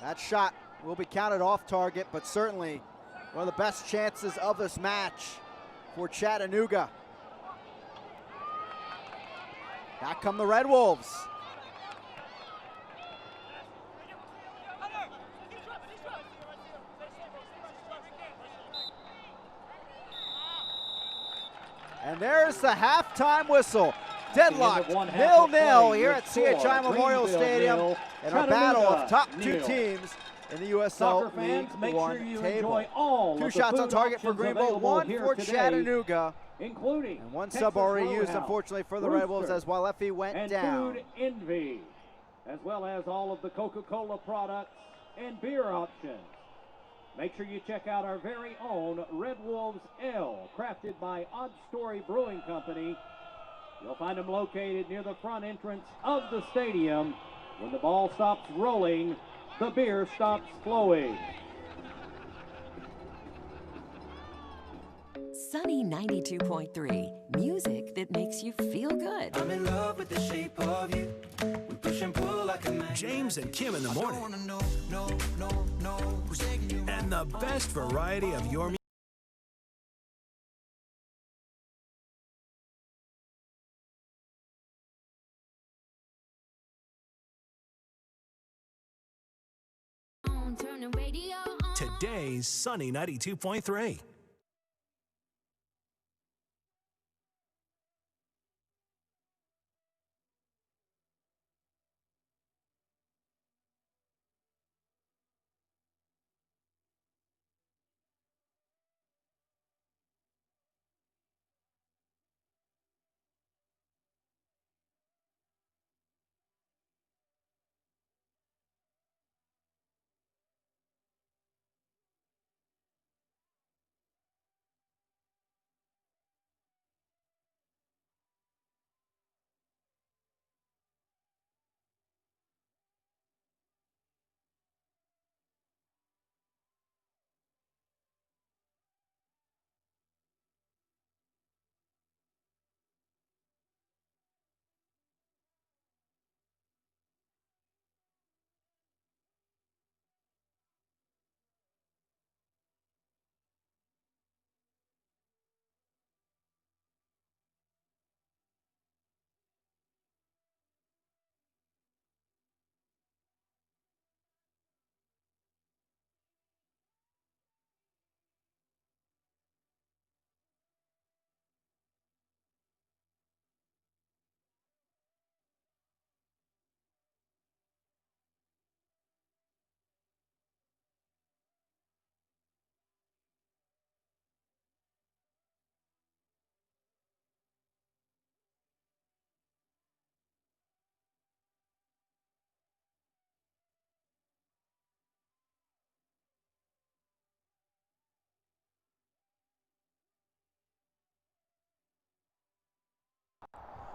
That shot will be counted off target, but certainly one of the best chances of this match for Chattanooga. Back come the Red Wolves. And there's the halftime whistle. Deadlocked 0-0 here at CHI Memorial Stadium in our battle of top two teams in the USL League One table. Two shots on target for Greenville, one for Chattanooga, including and one sub already used, unfortunately, for the Red Wolves as Walefi went down. Food Envy, as well as all of the Coca-Cola products and beer options. Make sure you check out our very own Red Wolves Ale, crafted by Odd Story Brewing Company. You'll find them located near the front entrance of the stadium. When the ball stops rolling, the beer stops flowing. Sunny 92.3, music that makes you feel good. I'm in love with the shape of you. We push and pull like a magnet. James and Kim in the morning. I don't wanna know who's taking you And the best variety of your music. Turn the radio on. Today's Sunny 92.3.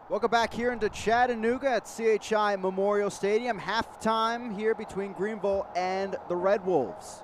Welcome back here into Chattanooga at CHI Memorial Stadium. Halftime here between Greenville and the Red Wolves.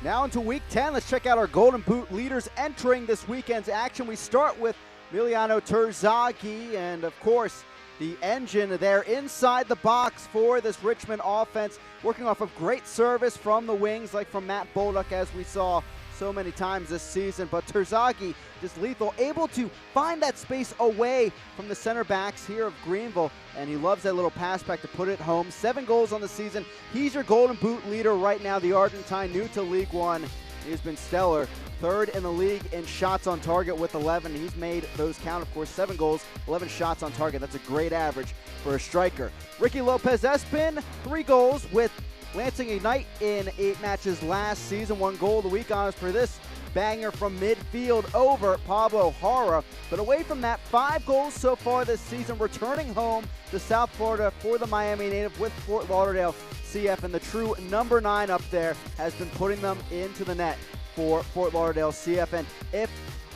Now into week 10, let's check out our Golden Boot leaders entering this weekend's action. We start with Emiliano Terzaghi, and of course, the engine there inside the box for this Richmond offense, working off of great service from the wings, like from Matt Bolduc, as we saw so many times this season. But Terzaghi just lethal, able to find that space away from the center backs here of Greenville, and he loves that little pass back to put it home. 7 goals on the season. He's your Golden Boot leader right now, the Argentine, new to League One. He's been stellar. 3rd in the league in shots on target with 11. He's made those count, of course. 7 goals, 11 shots on target. That's a great average for a striker. Ricky Lopez-Espin, 3 goals with Lansing Ignite in 8 matches last season. 1 goal of the week honors for this banger from midfield over Pablo Jara. But away from that, 5 goals so far this season, returning home to South Florida for the Miami native with Fort Lauderdale CF, and the true number 9 up there has been putting them into the net for Fort Lauderdale CF. And if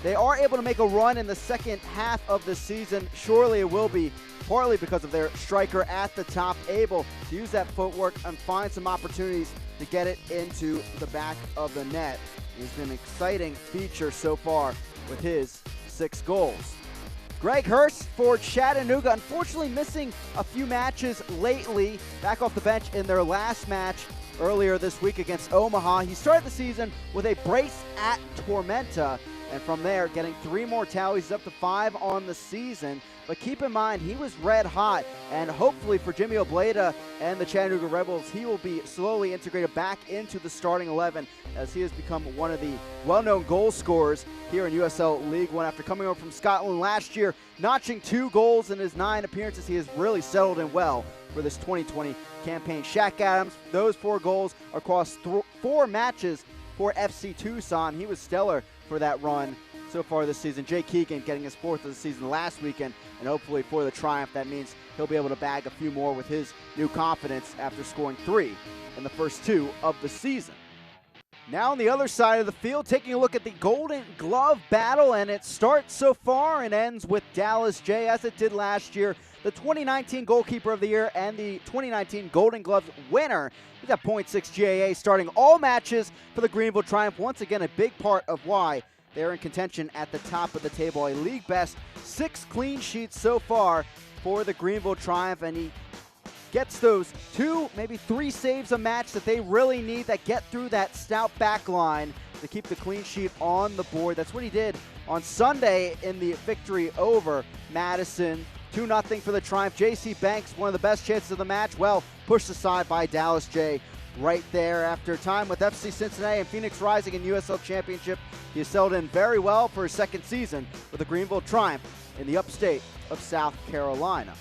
they are able to make a run in the second half of the season, surely it will be partly because of their striker at the top, able to use that footwork and find some opportunities to get it into the back of the net. He's been an exciting feature so far with his 6 goals. Greg Hurst for Chattanooga, unfortunately missing a few matches lately, back off the bench in their last match earlier this week against Omaha. He started the season with a brace at Tormenta, and from there getting 3 more tallies, up to 5 on the season. But keep in mind, he was red hot, and hopefully for Jimmy Obleda and the Chattanooga Rebels, he will be slowly integrated back into the starting 11, as he has become one of the well-known goal scorers here in USL League One. After coming over from Scotland last year, notching 2 goals in his 9 appearances, he has really settled in well for this 2020 campaign. Shaq Adams, those 4 goals across 4 matches for FC Tucson. He was stellar for that run so far this season. Jay Keegan getting his 4th of the season last weekend, and hopefully for the Triumph, that means he'll be able to bag a few more with his new confidence after scoring 3 in the first 2 of the season. Now on the other side of the field, taking a look at the Golden Glove battle, and it starts so far and ends with Dallas J, as it did last year. The 2019 Goalkeeper of the Year and the 2019 Golden Glove winner. He's at .6 GAA, starting all matches for the Greenville Triumph. Once again, a big part of why they're in contention at the top of the table. A league best 6 clean sheets so far for the Greenville Triumph, and he gets those 2, maybe 3 saves a match that they really need, that get through that stout back line to keep the clean sheet on the board. That's what he did on Sunday in the victory over Madison. 2-0 for the Triumph. J.C. Banks, one of the best chances of the match, well, pushed aside by Dallas J right there. After time with FC Cincinnati and Phoenix Rising in USL Championship, he has settled in very well for his 2nd season with the Greenville Triumph in the upstate of South Carolina.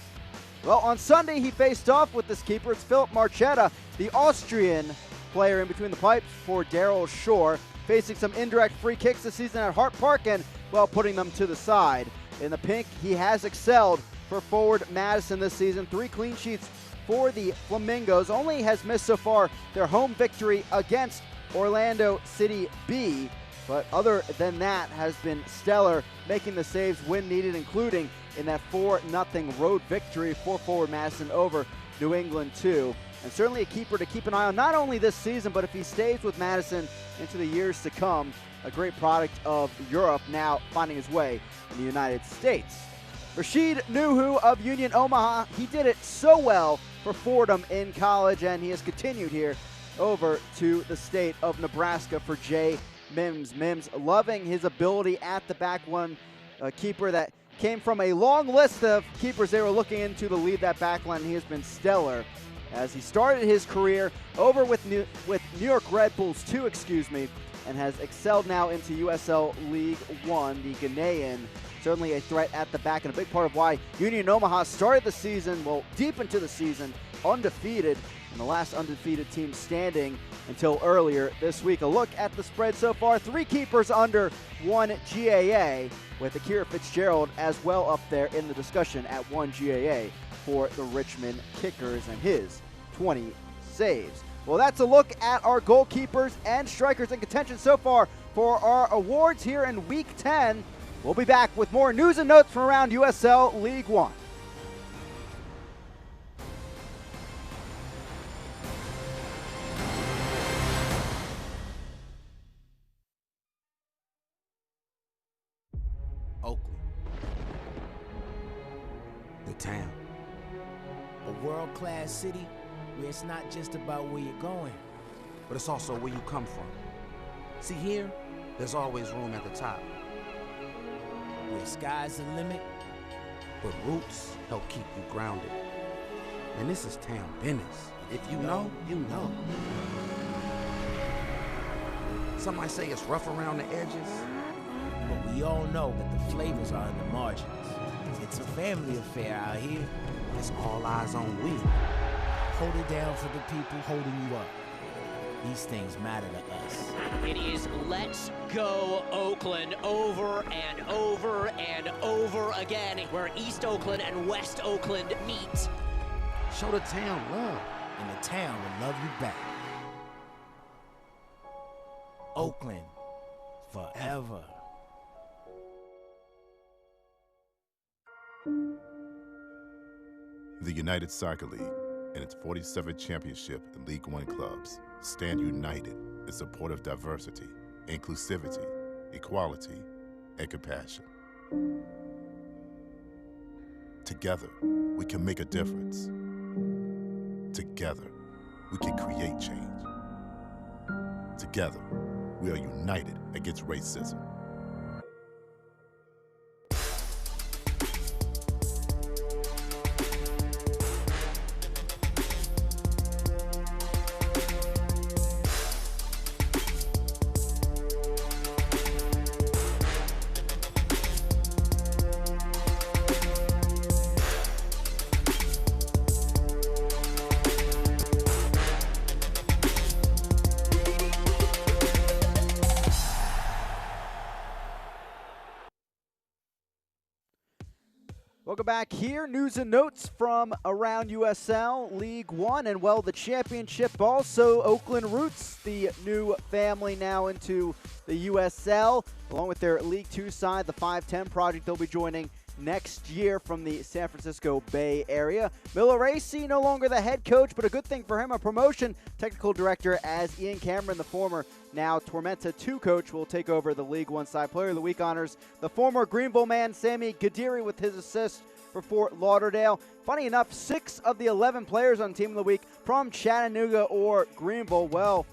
Well, on Sunday, he faced off with this keeper. It's Philip Marchetta, the Austrian player in between the pipes for Daryl Shore, facing some indirect free kicks this season at Hart Park and, well, putting them to the side. In the pink, he has excelled for forward Madison this season. 3 clean sheets for the Flamingos. Only has missed so far their home victory against Orlando City B, but other than that has been stellar, making the saves when needed, including in that 4-0 road victory for forward Madison over New England 2. And certainly a keeper to keep an eye on, not only this season, but if he stays with Madison into the years to come. A great product of Europe, now finding his way in the United States. Rashid Nuhu of Union Omaha, he did it so well for Fordham in college, and he has continued here over to the state of Nebraska for Jay Mims. Mims loving his ability at the back, one keeper that came from a long list of keepers they were looking into to lead that back line. He has been stellar as he started his career over with New York Red Bulls 2, and has excelled now into USL League One, the Ghanaian. Certainly a threat at the back, and a big part of why Union Omaha started the season, well, deep into the season, undefeated, and the last undefeated team standing until earlier this week. A look at the spread so far: 3 keepers under 1 GAA, with Akira Fitzgerald as well up there in the discussion at 1 GAA for the Richmond Kickers and his 20 saves. Well, that's a look at our goalkeepers and strikers in contention so far for our awards here in Week 10. We'll be back with more news and notes from around USL League One. Oakland, the town. A world-class city where it's not just about where you're going, But it's also where you come from. See, here, there's always room at the top. where sky's the limit. But roots help keep you grounded. And this is town business. If you know, you know. Some might say it's rough around the edges. But we all know that the flavors are in the margins. It's a family affair out here. It's all eyes on we. Hold it down for the people holding you up. these things matter to us. It is let's go Oakland over and over and over again, where East Oakland and West Oakland meet. Show the town love. And the town will love you back. Oakland, forever. The United Soccer League and its 47th championship in League One clubs stand united in support of diversity, inclusivity, equality, and compassion. Together, we can make a difference. Together, we can create change. Together, we are united against racism. Welcome back here. News and notes from around USL League One, and well, the championship also. Oakland Roots, the new family now into the USL, along with their League Two side, the 510 Project. They'll be joining next year from the San Francisco Bay Area. Miller Racy no longer the head coach, but a good thing for him, a promotion. Technical director as Ian Cameron, the former now Tormenta 2 coach, will take over the League One side. Player of the Week honors the former Greenville man, Sammy Gadiri, with his assist for Fort Lauderdale. Funny enough, 6 of the 11 players on Team of the Week from Chattanooga or Greenville. Well,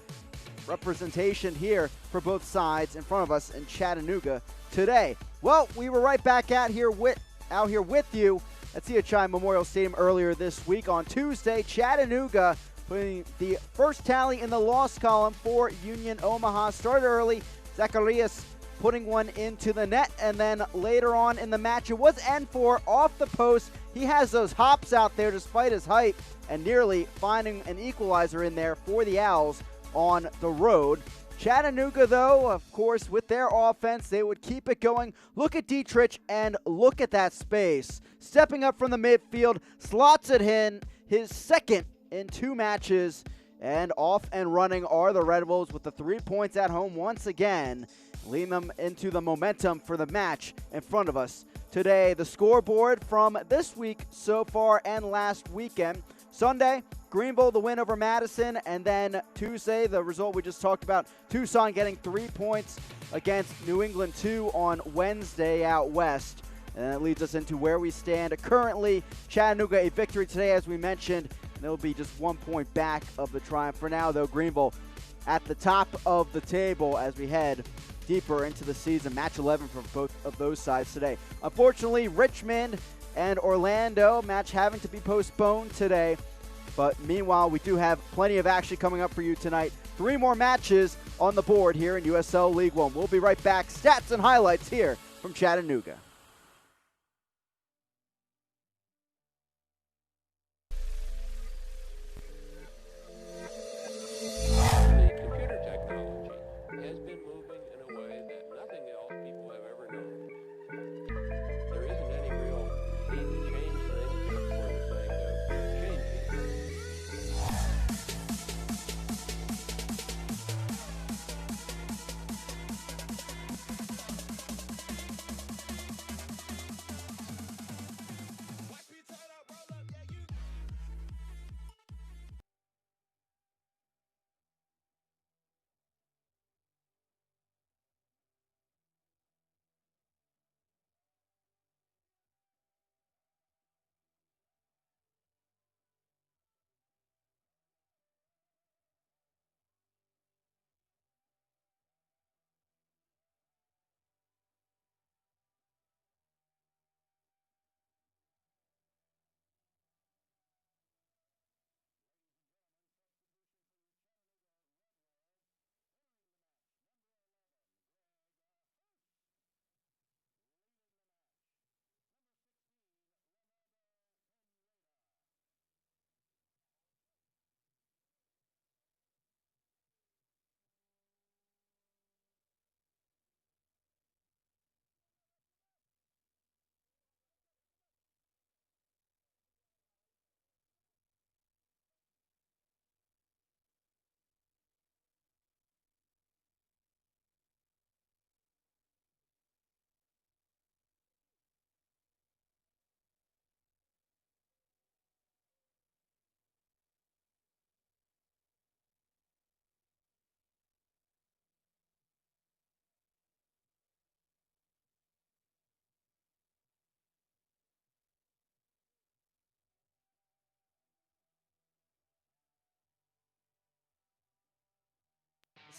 representation here for both sides in front of us in Chattanooga today. Well, we were right back out here with you at CHI Memorial Stadium earlier this week. On Tuesday, Chattanooga putting the first tally in the loss column for Union Omaha. Started early, Zacharias putting one into the net, and then later on in the match, it was N4 off the post. He has those hops out there despite his height, and nearly finding an equalizer in there for the Owls on the road. Chattanooga, though, of course, with their offense, they would keep it going. Look at Dietrich, and look at that space. Stepping up from the midfield, slots it in, his second in 2 matches, and off and running are the Red Wolves with the 3 points at home once again, leading them into the momentum for the match in front of us today. The scoreboard from this week so far and last weekend. Sunday, Greenville, the win over Madison, and then Tuesday, the result we just talked about, Tucson getting 3 points against New England 2 on Wednesday out west. And that leads us into where we stand currently. Chattanooga, a victory today, as we mentioned, and they'll be just 1 point back of the Triumph. For now, though, Greenville at the top of the table as we head deeper into the season. Match 11 for both of those sides today. Unfortunately, Richmond and Orlando match having to be postponed today. But meanwhile, we do have plenty of action coming up for you tonight. 3 more matches on the board here in USL League One. We'll be right back. Stats and highlights here from Chattanooga.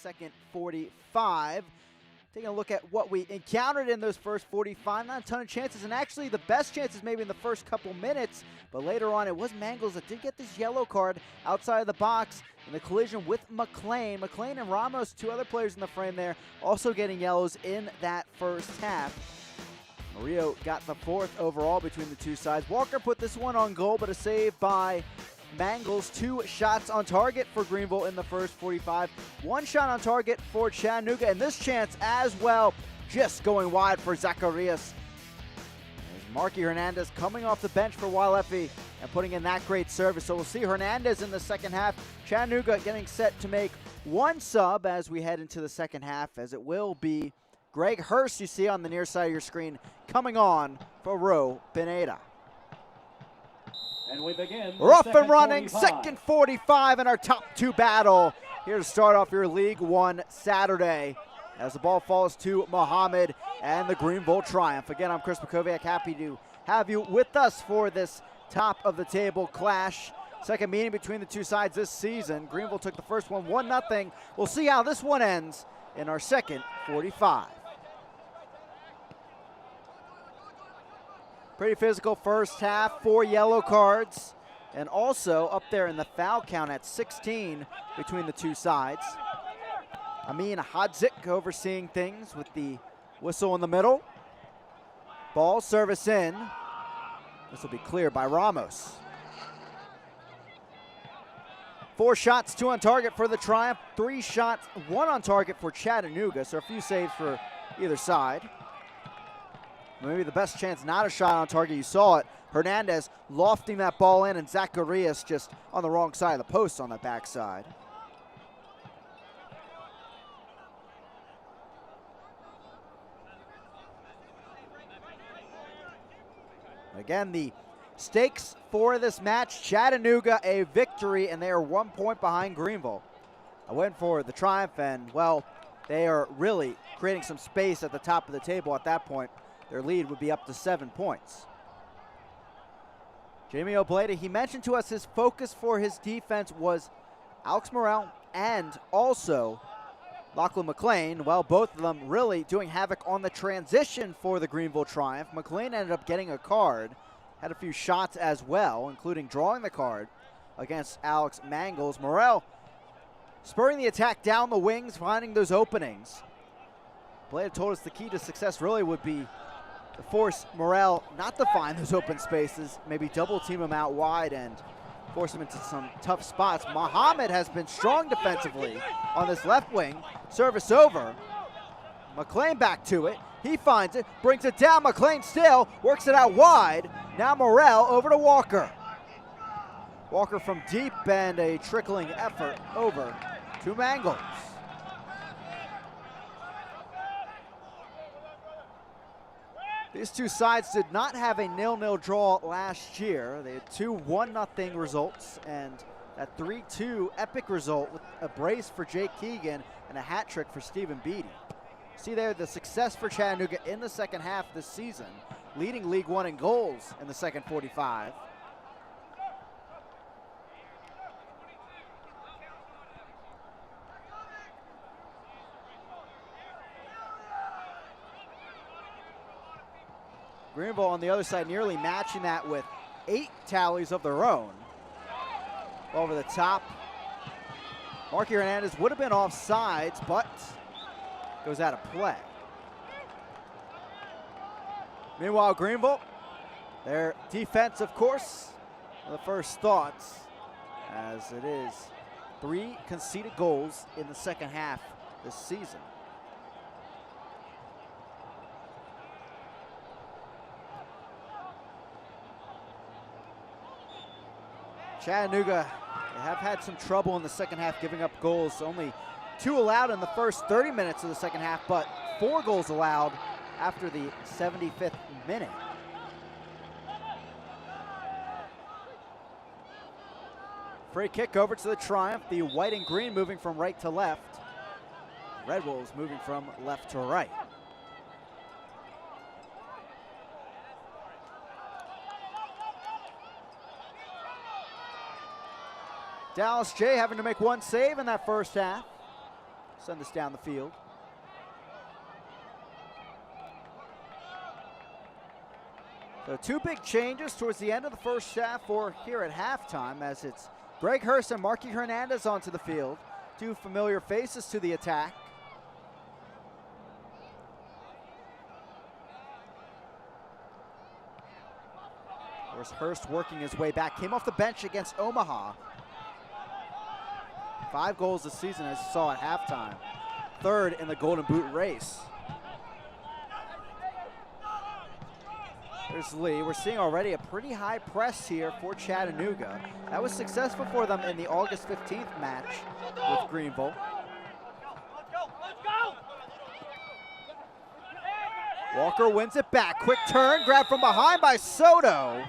second 45. Taking a look at what we encountered in those first 45, not a ton of chances, and actually the best chances maybe in the first couple minutes, but later on it was Mangles that did get this yellow card outside of the box in the collision with McLean. McLean and Ramos, two other players in the frame there, also getting yellows in that first half. Murillo got the fourth overall between the two sides. Walker put this one on goal, but a save by Mangles. 2 shots on target for Greenville in the first 45. 1 shot on target for Chattanooga, and this chance as well just going wide for Zacharias. There's Marky Hernandez coming off the bench for Wailefi and putting in that great service. So we'll see Hernandez in the second half. Chattanooga getting set to make 1 sub as we head into the second half, as it will be Greg Hurst, you see on the near side of your screen, coming on for Ro Pineda. And we begin Rough and running, 45. second 45 in our top 2 battle. Here to start off your League One Saturday as the ball falls to Mohammed and the Greenville Triumph. Again, I'm Chris Makoviak, happy to have you with us for this top of the table clash. Second meeting between the two sides this season. Greenville took the first one 1-0. We'll see how this one ends in our second 45. Pretty physical first half, 4 yellow cards, and also up there in the foul count at 16 between the two sides. Amin Hadzik overseeing things with the whistle in the middle. Ball service in. This will be cleared by Ramos. 4 shots, 2 on target for the Triumph. 3 shots, 1 on target for Chattanooga, so a few saves for either side. Maybe the best chance, not a shot on target. You saw it. Hernandez lofting that ball in, and Zacharias just on the wrong side of the post on the backside. Again, the stakes for this match, Chattanooga a victory, and they are 1 point behind Greenville. A win for the Triumph, and well, they are really creating some space at the top of the table at that point. Their lead would be up to 7 points. Jamie Obleda, he mentioned to us his focus for his defense was Alex Morel and also Lachlan McLean. Well, both of them really doing havoc on the transition for the Greenville Triumph. McLean ended up getting a card, had a few shots as well, including drawing the card against Alex Mangles. Morel spurring the attack down the wings, finding those openings. Obleda told us the key to success really would be to force Morel not to find those open spaces, maybe double team him out wide and force him into some tough spots. Mohammed has been strong defensively on this left wing. Service over. McLean back to it. He finds it, brings it down. McLean still works it out wide. Now Morel over to Walker. Walker from deep, and a trickling effort over to Mangles. These two sides did not have a 0-0 draw last year. They had 2 1-0 results and that 3-2 epic result with a brace for Jake Keegan and a hat trick for Stephen Beatty. See there the success for Chattanooga in the second half this season, leading League One in goals in the second 45. Greenville on the other side nearly matching that with 8 tallies of their own. Over the top. Marky Hernandez would have been offsides, but goes out of play. Meanwhile, Greenville, their defense, of course, the first thoughts, as it is 3 conceded goals in the second half this season. Chattanooga, they have had some trouble in the second half giving up goals. Only 2 allowed in the first 30 minutes of the second half, but 4 goals allowed after the 75th minute. Free kick over to the Triumph. The white and green moving from right to left. Red Wolves moving from left to right. Dallas J having to make 1 save in that first half. Send this down the field. So 2 big changes towards the end of the first half or here at halftime, as it's Greg Hurst and Marky Hernandez onto the field. 2 familiar faces to the attack. There's Hurst working his way back. Came off the bench against Omaha. 5 goals this season, as you saw at halftime. 3rd in the Golden Boot race. There's Lee. We're seeing already a pretty high press here for Chattanooga. That was successful for them in the August 15th match with Greenville. Walker wins it back. Quick turn, grabbed from behind by Soto.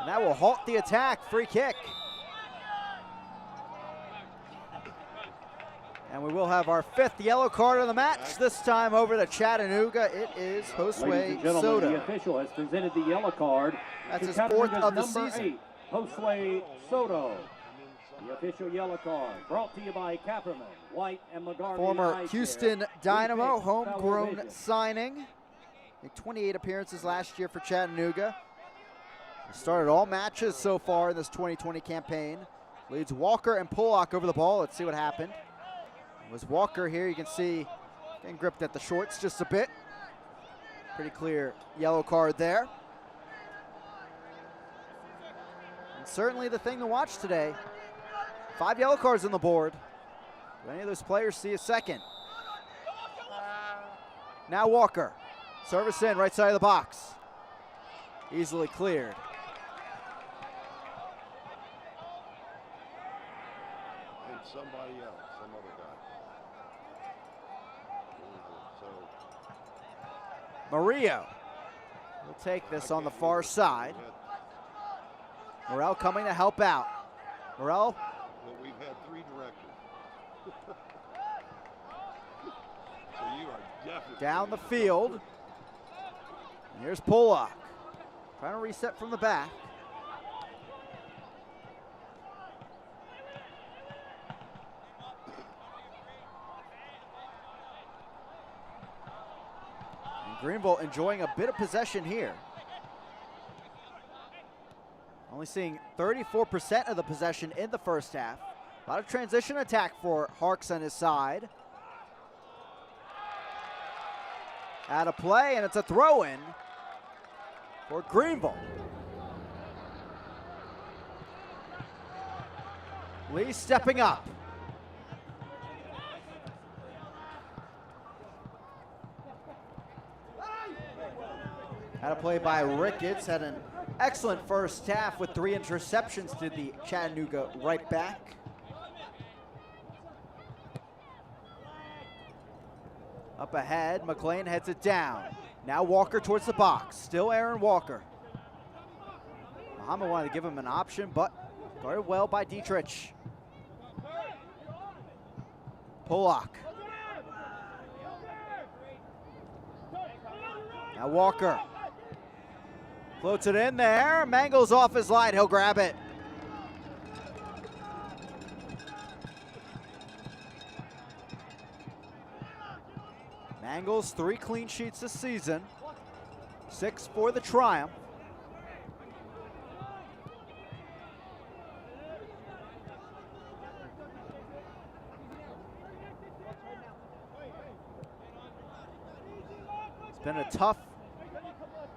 And that will halt the attack. Free kick. And we will have our 5th yellow card of the match, this time over to Chattanooga. It is Josue Soto. The official has presented the yellow card. That's his 4th of the number season. 8, Josue Soto. The official yellow card brought to you by Kapperman, White, and McGarvey. Former Houston Dynamo, homegrown signing. Made 28 appearances last year for Chattanooga. He started all matches so far in this 2020 campaign. Leads Walker and Pollock over the ball. Let's see what happened. It was Walker here. You can see getting gripped at the shorts just a bit. Pretty clear yellow card there. And certainly the thing to watch today. 5 yellow cards on the board. Do any of those players see a second? Now Walker. Service in, right side of the box. Easily cleared. And somebody else, some other guy. Murillo will take this on the far side. Morel coming to help out. Morel. Well, we've had 3 directors. So you are definitely Down the field. And here's Pollock. Trying to reset from the back. And Greenville enjoying a bit of possession here. Only seeing 34% of the possession in the first half. A lot of transition attack for Harks on his side. Out of play, and it's a throw-in for Greenville. Lee stepping up. Out of play by Ricketts. Had an excellent first half with 3 interceptions to the Chattanooga right back. Up ahead, McLean heads it down. Now Walker towards the box. Still Aaron Walker. Muhammad wanted to give him an option, but guarded well by Dietrich. Pollock. Now Walker. Floats it in there. Mangles off his line. He'll grab it. Mangles 3 clean sheets this season. 6 for the Triumph. It's been a tough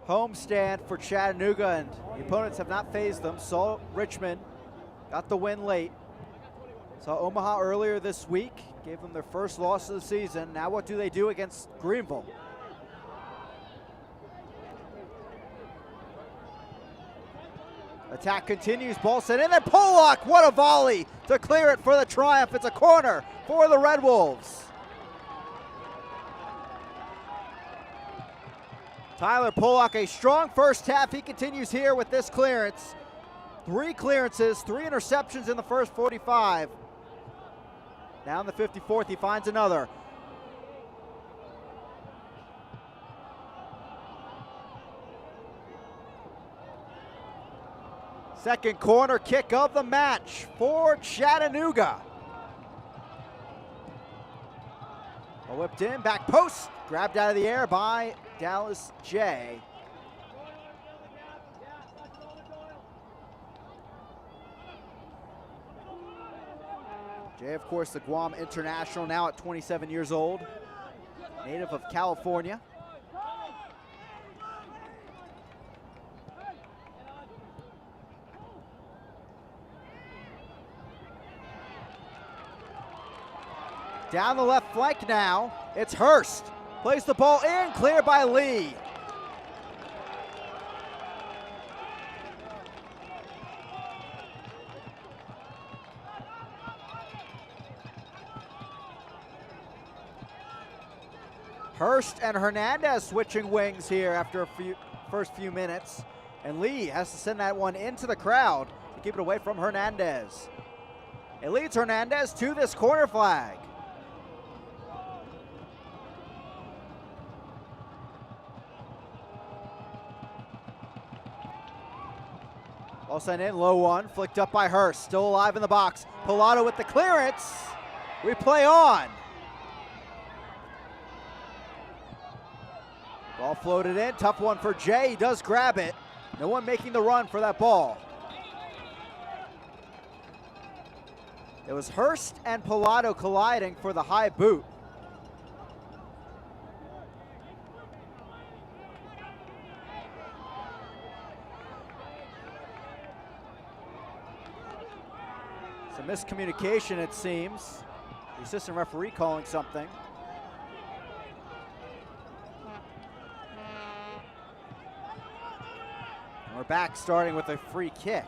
homestand for Chattanooga, and the opponents have not fazed them. Saw Richmond, got the win late. Saw Omaha earlier this week, gave them their first loss of the season. Now what do they do against Greenville? Attack continues, ball sent in, and Pollock, what a volley to clear it for the Triumph. It's a corner for the Red Wolves. Tyler Pollock, a strong first half. He continues here with this clearance. 3 clearances, 3 interceptions in the first 45. Down the 54th, he finds another. Second corner kick of the match for Chattanooga. Whipped in, back post, grabbed out of the air by Dallas J. Jay, of course, the Guam international, now at 27 years old, native of California. Down the left flank now, it's Hurst. Plays the ball in, cleared by Lee. Hurst and Hernandez switching wings here after first few minutes. And Lee has to send that one into the crowd to keep it away from Hernandez. It leads Hernandez to this corner flag. Ball sent in, low one, flicked up by Hurst, still alive in the box. Pilato with the clearance. We play on. Ball floated in, tough one for Jay, he does grab it. No one making the run for that ball. It was Hurst and Pilato colliding for the high boot. Some miscommunication, it seems. The assistant referee calling something. And we're back starting with a free kick.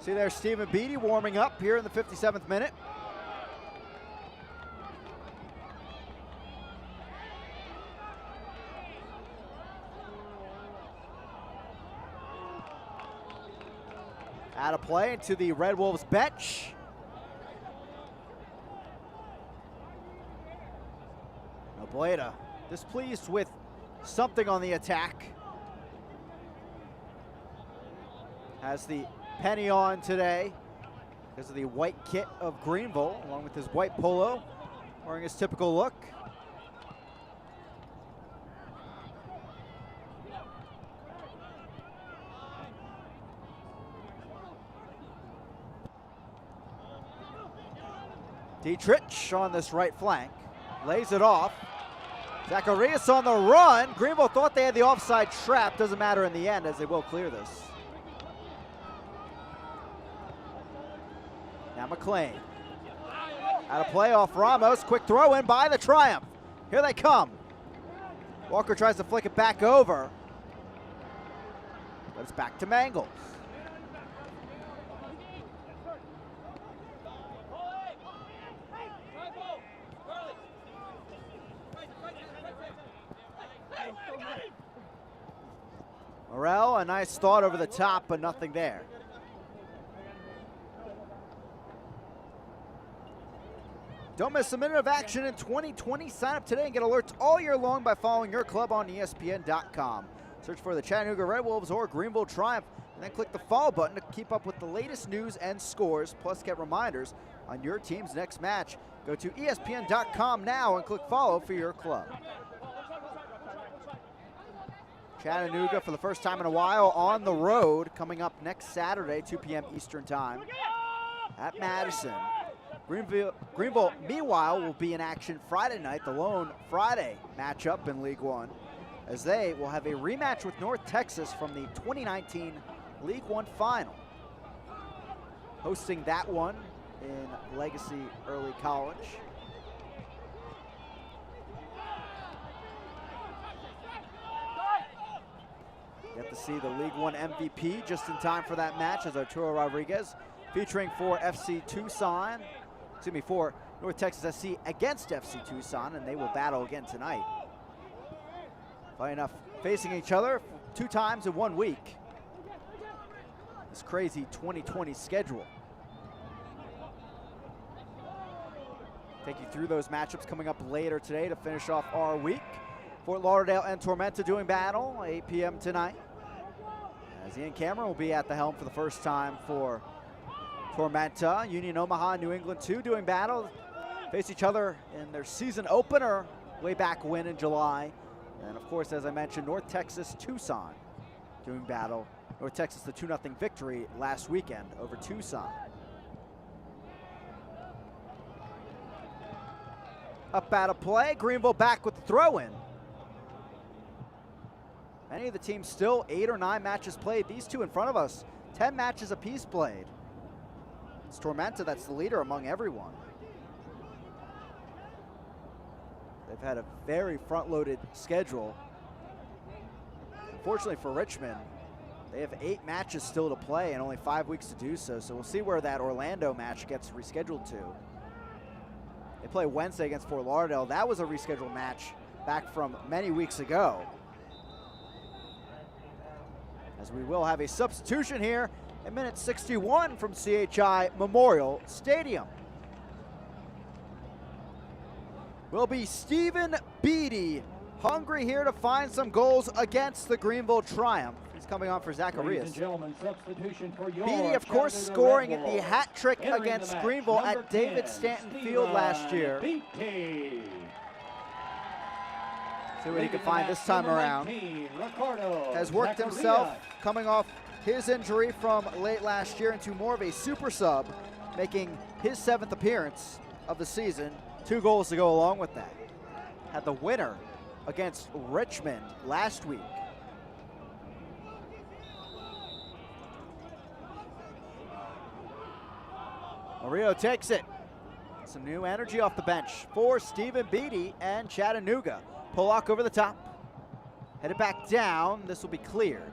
See there, Stephen Beatty warming up here in the 57th minute. Out of play into the Red Wolves bench. Obleda displeased with something on the attack. Has the penny on today because of the white kit of Greenville, along with his white polo, wearing his typical look. Dietrich on this right flank, lays it off. Zacharias on the run. Greenville thought they had the offside trap. Doesn't matter in the end, as they will clear this. Now McLean. Out of play off Ramos. Quick throw in by the Triumph. Here they come. Walker tries to flick it back over. But it's back to Mangles. Morel, a nice thought over the top, but nothing there. Don't miss a minute of action in 2020. Sign up today and get alerts all year long by following your club on ESPN.com. Search for the Chattanooga Red Wolves or Greenville Triumph, and then click the follow button to keep up with the latest news and scores, plus get reminders on your team's next match. Go to ESPN.com now and click follow for your club. Chattanooga for the first time in a while on the road, coming up next Saturday, 2 p.m. Eastern Time at Madison. Greenville, meanwhile, will be in action Friday night, the lone Friday matchup in League One, as they will have a rematch with North Texas from the 2019 League One final. Hosting that one in Legacy Early College. Get to see the League One MVP just in time for that match as Arturo Rodriguez, featuring for for North Texas SC against FC Tucson, and they will battle again tonight. Funny enough, facing each other 2 times in 1 week. This crazy 2020 schedule. Take you through those matchups coming up later today to finish off our week. Fort Lauderdale and Tormenta doing battle, 8 p.m. tonight. As Ian Cameron will be at the helm for the first time for Tormenta, Union Omaha, New England 2 doing battle. Face each other in their season opener way back when in July. And of course, as I mentioned, North Texas, Tucson doing battle. North Texas, the 2-0 victory last weekend over Tucson. Up out of play, Greenville back with the throw-in. Many of the teams still 8 or 9 matches played. These two in front of us, 10 matches apiece played. It's Tormenta that's the leader among everyone. They've had a very front-loaded schedule. Unfortunately for Richmond, they have 8 matches still to play and only 5 weeks to do so. So we'll see where that Orlando match gets rescheduled to. They play Wednesday against Fort Lauderdale. That was a rescheduled match back from many weeks ago. As we will have a substitution here in minute 61 from CHI Memorial Stadium. Will be Stephen Beatty, hungry here to find some goals against the Greenville Triumph. He's coming on for Zacharias. Beatty, of course, scoring the hat trick against Greenville at David Stanton Field last year. See what he can find this time around. Has worked himself coming off his injury from late last year into more of a super sub, making his 7th appearance of the season. 2 goals to go along with that. Had the winner against Richmond last week. Murillo takes it. Some new energy off the bench for Stephen Beatty and Chattanooga. Pollock over the top. Headed back down. This will be cleared.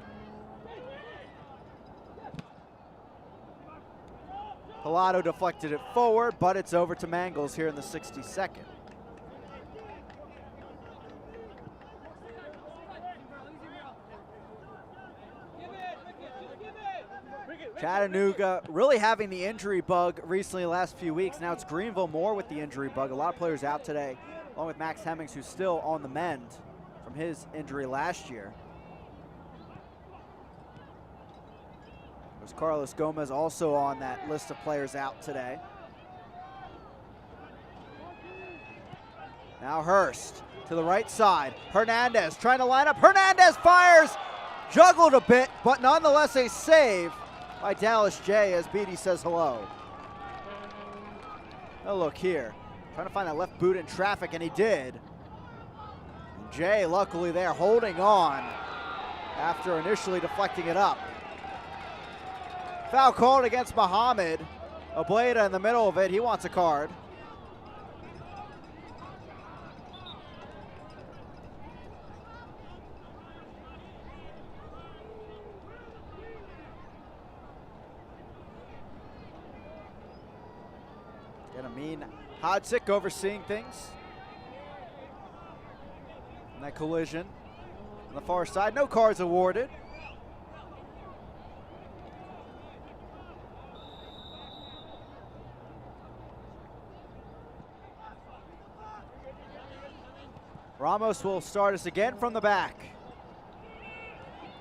Pilato deflected it forward, but it's over to Mangles here in the 62nd. Chattanooga really having the injury bug recently the last few weeks. Now it's Greenville more with the injury bug. A lot of players out today, along with Max Hemmings, who's still on the mend from his injury last year. There's Carlos Gomez also on that list of players out today. Now Hurst to the right side. Hernandez trying to line up. Hernandez fires, juggled a bit, but nonetheless a save by Dallas J as Beatty says hello. Oh, look here. Trying to find that left boot in traffic, and he did. And Jay, luckily there, holding on after initially deflecting it up. Foul called against Muhammad. Obleda in the middle of it. He wants a card. Get Amin Hodzik overseeing things. And that collision on the far side. No cards awarded. Ramos will start us again from the back.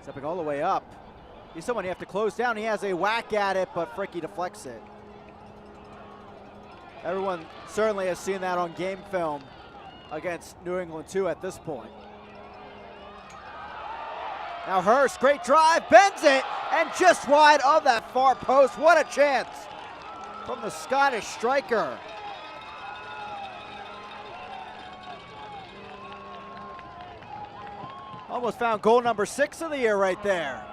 Stepping all the way up. He's someone you have to close down. He has a whack at it, but Fricky deflects it. Everyone certainly has seen that on game film against New England 2 at this point. Now Hurst, great drive, bends it, and just wide of that far post. What a chance from the Scottish striker. Almost found goal number 6 of the year right there.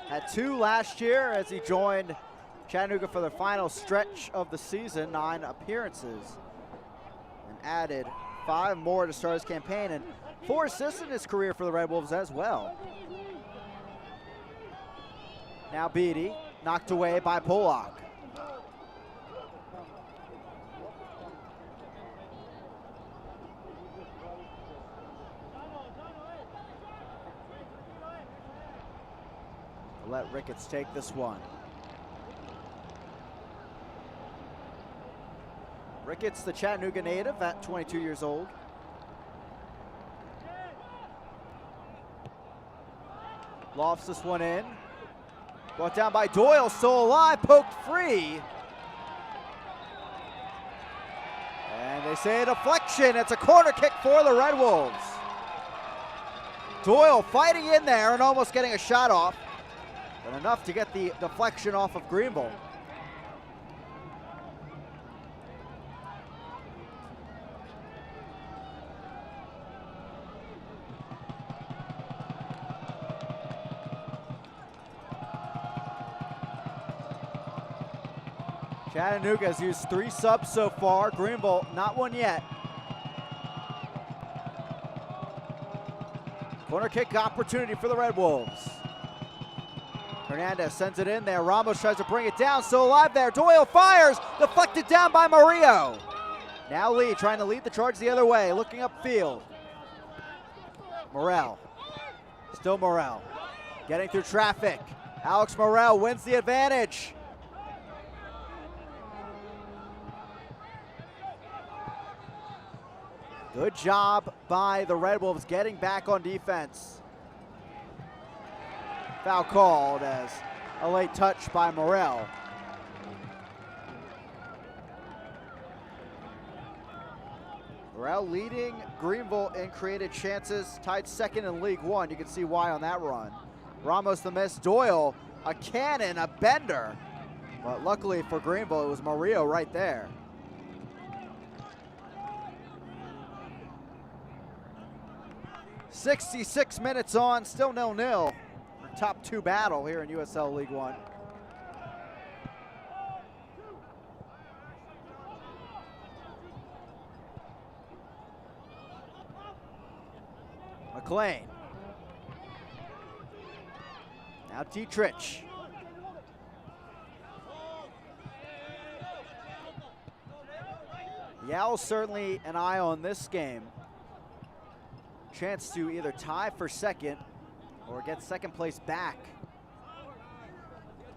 Had 2 last year as he joined Chattanooga for the final stretch of the season, 9 appearances, and added 5 more to start his campaign, and 4 assists in his career for the Red Wolves as well. Now Beatty, knocked away by Pollock. Let Ricketts take this one. Ricketts, the Chattanooga native at 22 years old. Lofts this one in. Brought down by Doyle, still alive, poked free. And they say a deflection. It's a corner kick for the Red Wolves. Doyle fighting in there and almost getting a shot off, but enough to get the deflection off of Greenville. Chattanooga has used 3 subs so far. Greenville, not one yet. Corner kick opportunity for the Red Wolves. Hernandez sends it in there. Ramos tries to bring it down. Still alive there. Doyle fires. Deflected down by Murillo. Now Lee trying to lead the charge the other way. Looking upfield. Morel. Still Morel. Getting through traffic. Alex Morel wins the advantage. Good job by the Red Wolves getting back on defense. Foul called as a late touch by Morel. Morel leading Greenville in created chances, tied second in League One. You can see why on that run. Ramos the miss, Doyle, a cannon, a bender. But luckily for Greenville, it was Murillo right there. .66 minutes on, still 0-0. Top 2 battle here in USL League One. McLean. Now Dietrich. The Owls certainly an eye on this game. Chance to either tie for second or get second place back,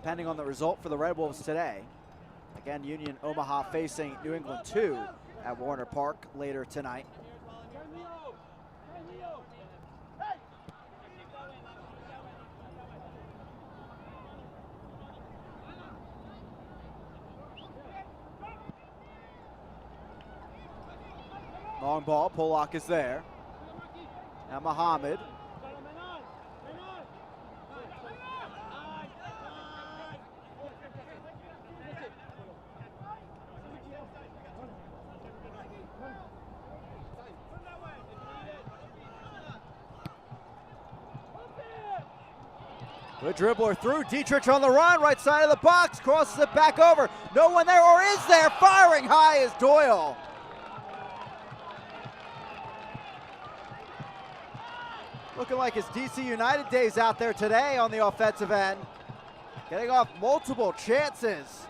depending on the result for the Red Wolves today. Again, Union Omaha facing New England 2 at Warner Park later tonight. Long ball, Pollock is there. Now Muhammad. Good dribbler through. Dietrich on the run, right side of the box, crosses it back over. No one there, or is there? Firing high is Doyle. Looking like his DC United days out there today on the offensive end. Getting off multiple chances.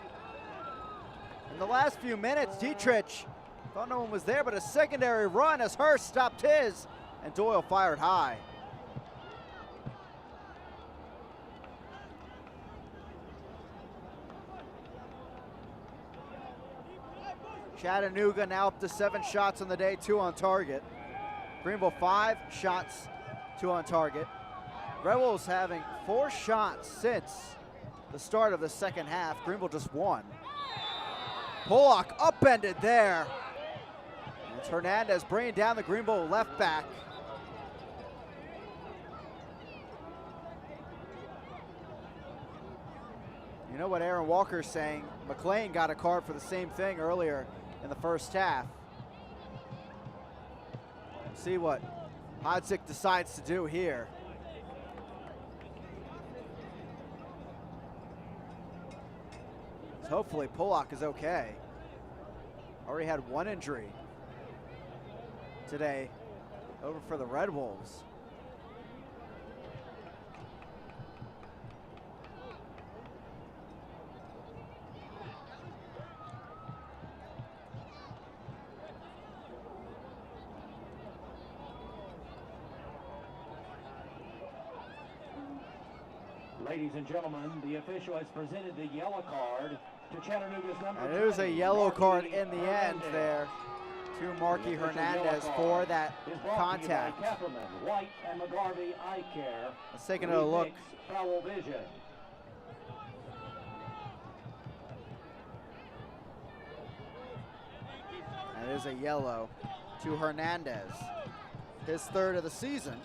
In the last few minutes, Dietrich thought no one was there, but a secondary run as Hurst stopped his, and Doyle fired high. Chattanooga now up to 7 shots on the day, 2 on target. Greenville 5 shots, 2 on target. Red Wolves having 4 shots since the start of the second half. Greenville just 1. Pollock upended there. And it's Hernandez bringing down the Greenville left back. You know what Aaron Walker's saying? McLean got a card for the same thing earlier in the first half. We'll see what Hodzik decides to do here. So hopefully Pollock is okay. Already had 1 injury today over for the Red Wolves. Ladies and gentlemen, the official has presented the yellow card to Chattanooga's number. And there's a yellow card in the end there to Marky Hernandez for that contact. White and McGarvey Eye Care. Let's take another look. Foul vision. That is a yellow to Hernandez. His third of the season.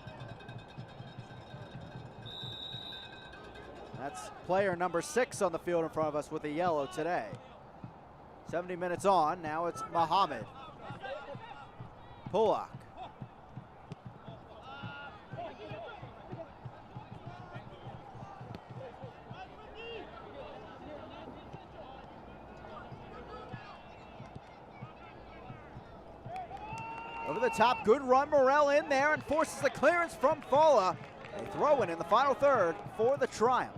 That's player number 6 on the field in front of us with a yellow today. 70 minutes on, now it's Muhammad. Pulak. Over the top, good run, Morrell in there and forces the clearance from Fala. A throw-in in the final third for the Triumph.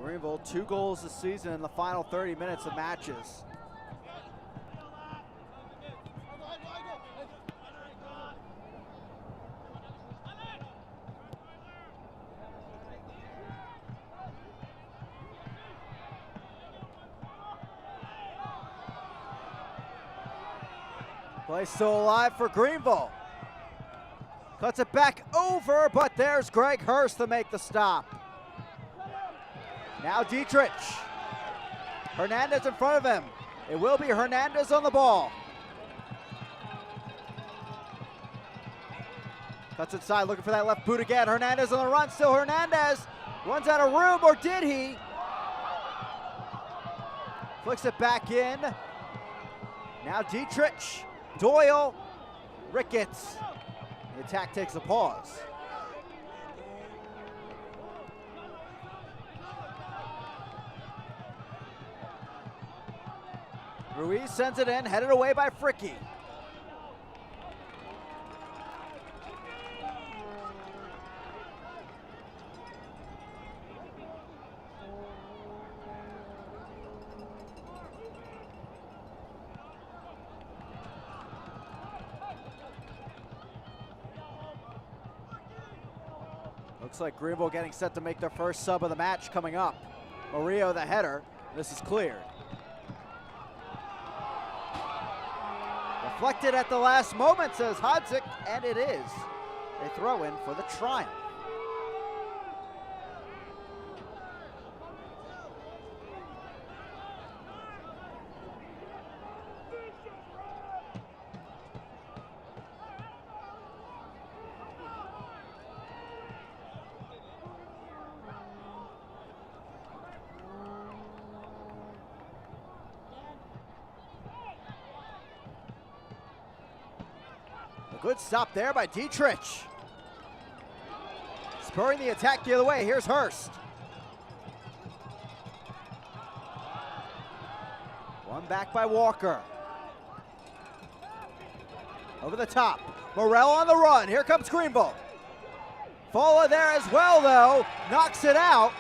Greenville, 2 goals this season in the final 30 minutes of matches. Play still alive for Greenville. Cuts it back over, but there's Greg Hurst to make the stop. Now Dietrich. Hernandez in front of him. It will be Hernandez on the ball. Cuts inside, looking for that left boot again. Hernandez on the run, still Hernandez. Runs out of room, or did he? Flicks it back in. Now Dietrich. Doyle, Ricketts. The attack takes a pause. Ruiz sends it in, headed away by Fricky. Looks like Greenville getting set to make their first sub of the match coming up. Murillo the header. This is cleared. Deflected at the last moment, says Hodzik, and it is a throw-in for the Triumph. Good stop there by Dietrich. Spurring the attack the other way. Here's Hurst. One back by Walker. Over the top. Morrell on the run. Here comes Greenville. Fala there as well, though. Knocks it out.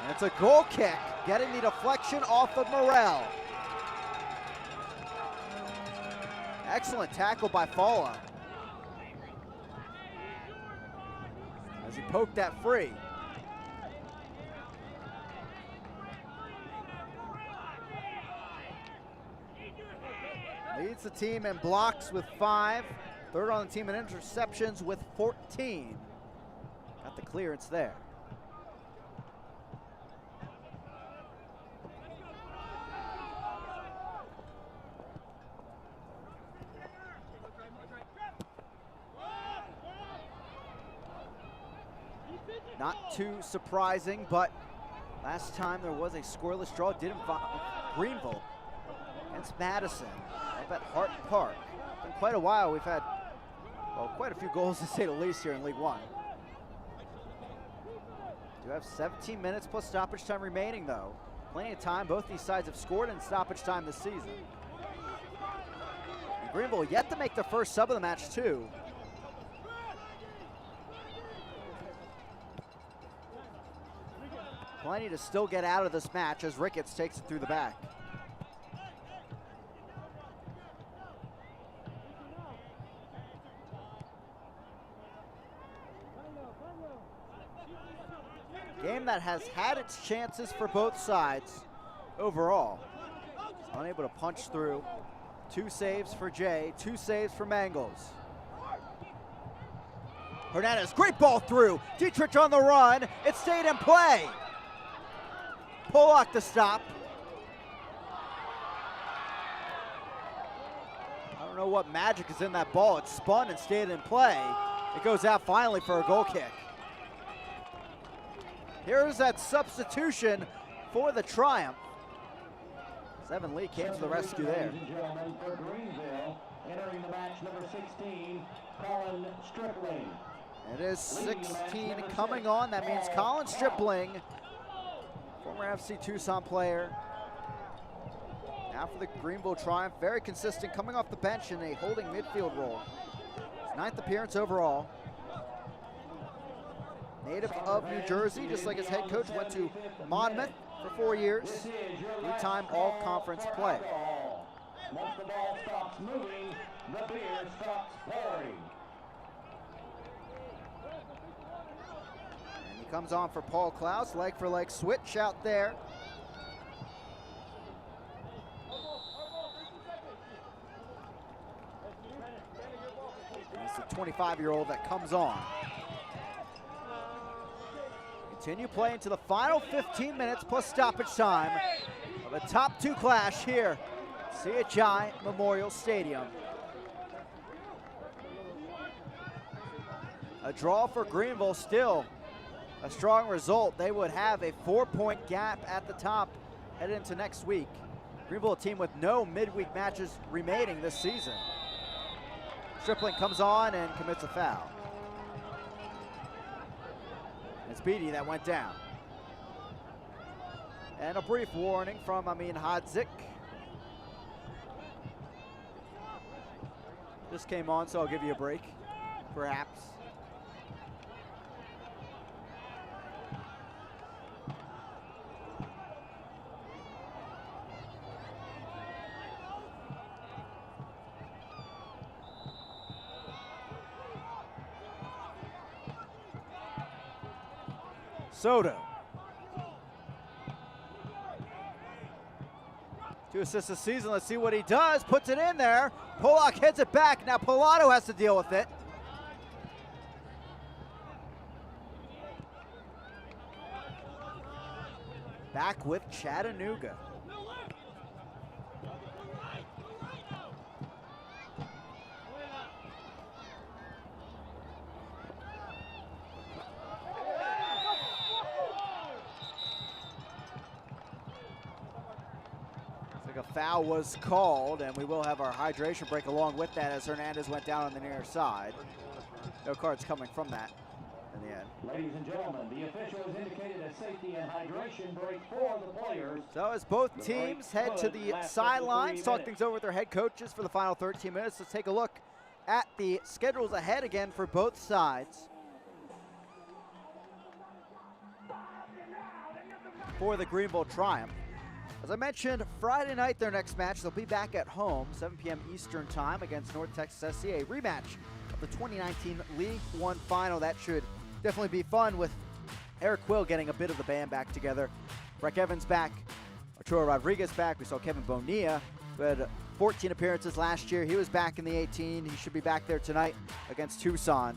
And it's a goal kick, getting the deflection off of Morrell. Excellent tackle by Fala as he poked that free. Leads the team in blocks with 5. Third on the team in interceptions with 14. Got the clearance there. Not too surprising, but last time there was a scoreless draw, did involve Greenville against Madison up at Hart Park. Been quite a while. We've had, well, quite a few goals to say the least here in League One. Do have 17 minutes plus stoppage time remaining, though. Plenty of time. Both these sides have scored in stoppage time this season. And Greenville yet to make their first sub of the match, too. Plenty to still get out of this match as Ricketts takes it through the back. team that has had its chances for both sides overall. Unable to punch through. 2 saves for Jay, 2 saves for Mangles. Hernandez, great ball through. Dietrich on the run. It stayed in play. Pollock to stop. I don't know what magic is in that ball. It spun and stayed in play. It goes out finally for a goal kick. Here's that substitution for the Triumph. Seven Lee came to the rescue there. Ladies and gentlemen, for Greenville, entering the match number 16, Colin Stripling. It is 16 coming on. That means Colin Stripling, former FC Tucson player. Now for the Greenville Triumph, very consistent, coming off the bench in a holding midfield role. His 9th appearance overall. Native of New Jersey, just like his head coach, went to Monmouth for 4 years. 3-time all-conference player. Once the ball stops moving, the beer stops pouring. And he comes on for Paul Klaus, leg for leg switch out there. It's the 25-year-old that comes on. Continue playing to the final 15 minutes plus stoppage time of a top 2 clash here at CHI Memorial Stadium. A draw for Greenville, still a strong result. They would have a 4-point gap at the top headed into next week. Greenville, a team with no midweek matches remaining this season. Stripling comes on and commits a foul. It's Beatty that went down. And a brief warning from Amin Hadzik. Just came on, so I'll give you a break, perhaps. Soto. 2 assists this season. Let's see what he does. Puts it in there. Pollock heads it back. Now Pilato has to deal with it. Back with Chattanooga. A foul was called, and we will have our hydration break along with that as Hernandez went down on the near side. No cards coming from that in the end. Ladies and gentlemen, the official has indicated a safety and hydration break for the players. So as both teams head to the sidelines, talk things over with their head coaches for the final 13 minutes, let's take a look at the schedules ahead again for both sides. For the Greenville Triumph. As I mentioned, Friday night, their next match, they'll be back at home, 7 p.m. Eastern time against North Texas SC, a rematch of the 2019 League One final. That should definitely be fun with Eric Quill getting a bit of the band back together. Breck Evans back, Arturo Rodriguez back. We saw Kevin Bonilla, who had 14 appearances last year. He was back in the 18. He should be back there tonight against Tucson.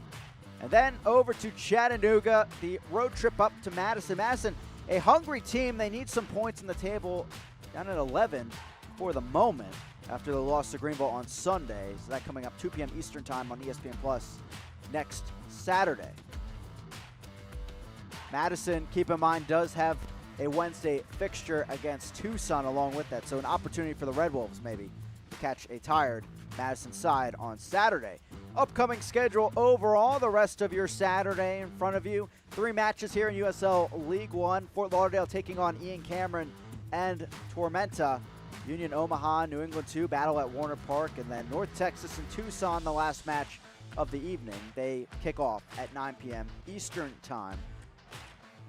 And then over to Chattanooga, the road trip up to Madison. Madison, a hungry team. They need some points in the table, down at 11 for the moment after the loss to Greenville on Sunday. So that coming up 2 p.m. Eastern time on ESPN Plus next Saturday. Madison, keep in mind, does have a Wednesday fixture against Tucson along with that. So an opportunity for the Red Wolves maybe to catch a tired Madison side on Saturday. Upcoming schedule overall, the rest of your Saturday in front of you. 3 matches here in USL League One. Fort Lauderdale taking on Ian Cameron and Tormenta. Union Omaha, New England 2, battle at Warner Park. And then North Texas and Tucson, the last match of the evening. They kick off at 9 p.m. Eastern time.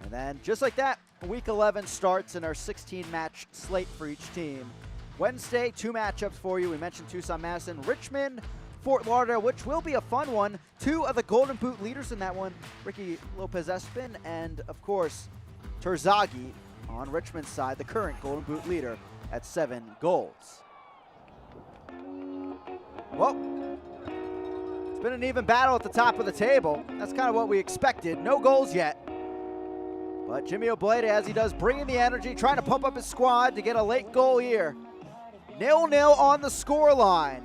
And then just like that, Week 11 starts in our 16-match slate for each team. Wednesday, 2 matchups for you. We mentioned Tucson, Madison, Richmond, Fort Lauderdale, which will be a fun one. 2 of the Golden Boot leaders in that one, Ricky Lopez-Espin, and of course, Terzaghi on Richmond's side, the current Golden Boot leader at 7 goals. Well, it's been an even battle at the top of the table. That's kind of what we expected. No goals yet. But Jimmy Obleda, as he does, bringing the energy, trying to pump up his squad to get a late goal here. 0-0 on the scoreline.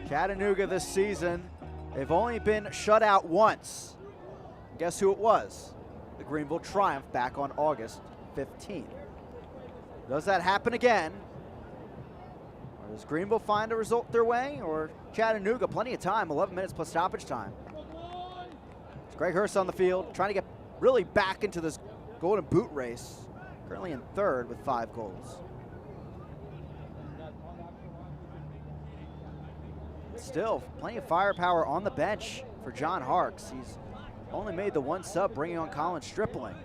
Chattanooga this season, they've only been shut out once. Guess who it was? The Greenville Triumph back on August 15th. Does that happen again? Or does Greenville find a result their way? Or Chattanooga, plenty of time, 11 minutes plus stoppage time. It's Greg Hurst on the field, trying to get really back into this Golden Boot race. Currently in third with 5 goals. Still, plenty of firepower on the bench for John Harkes. He's only made the 1 sub, bringing on Colin Stripling.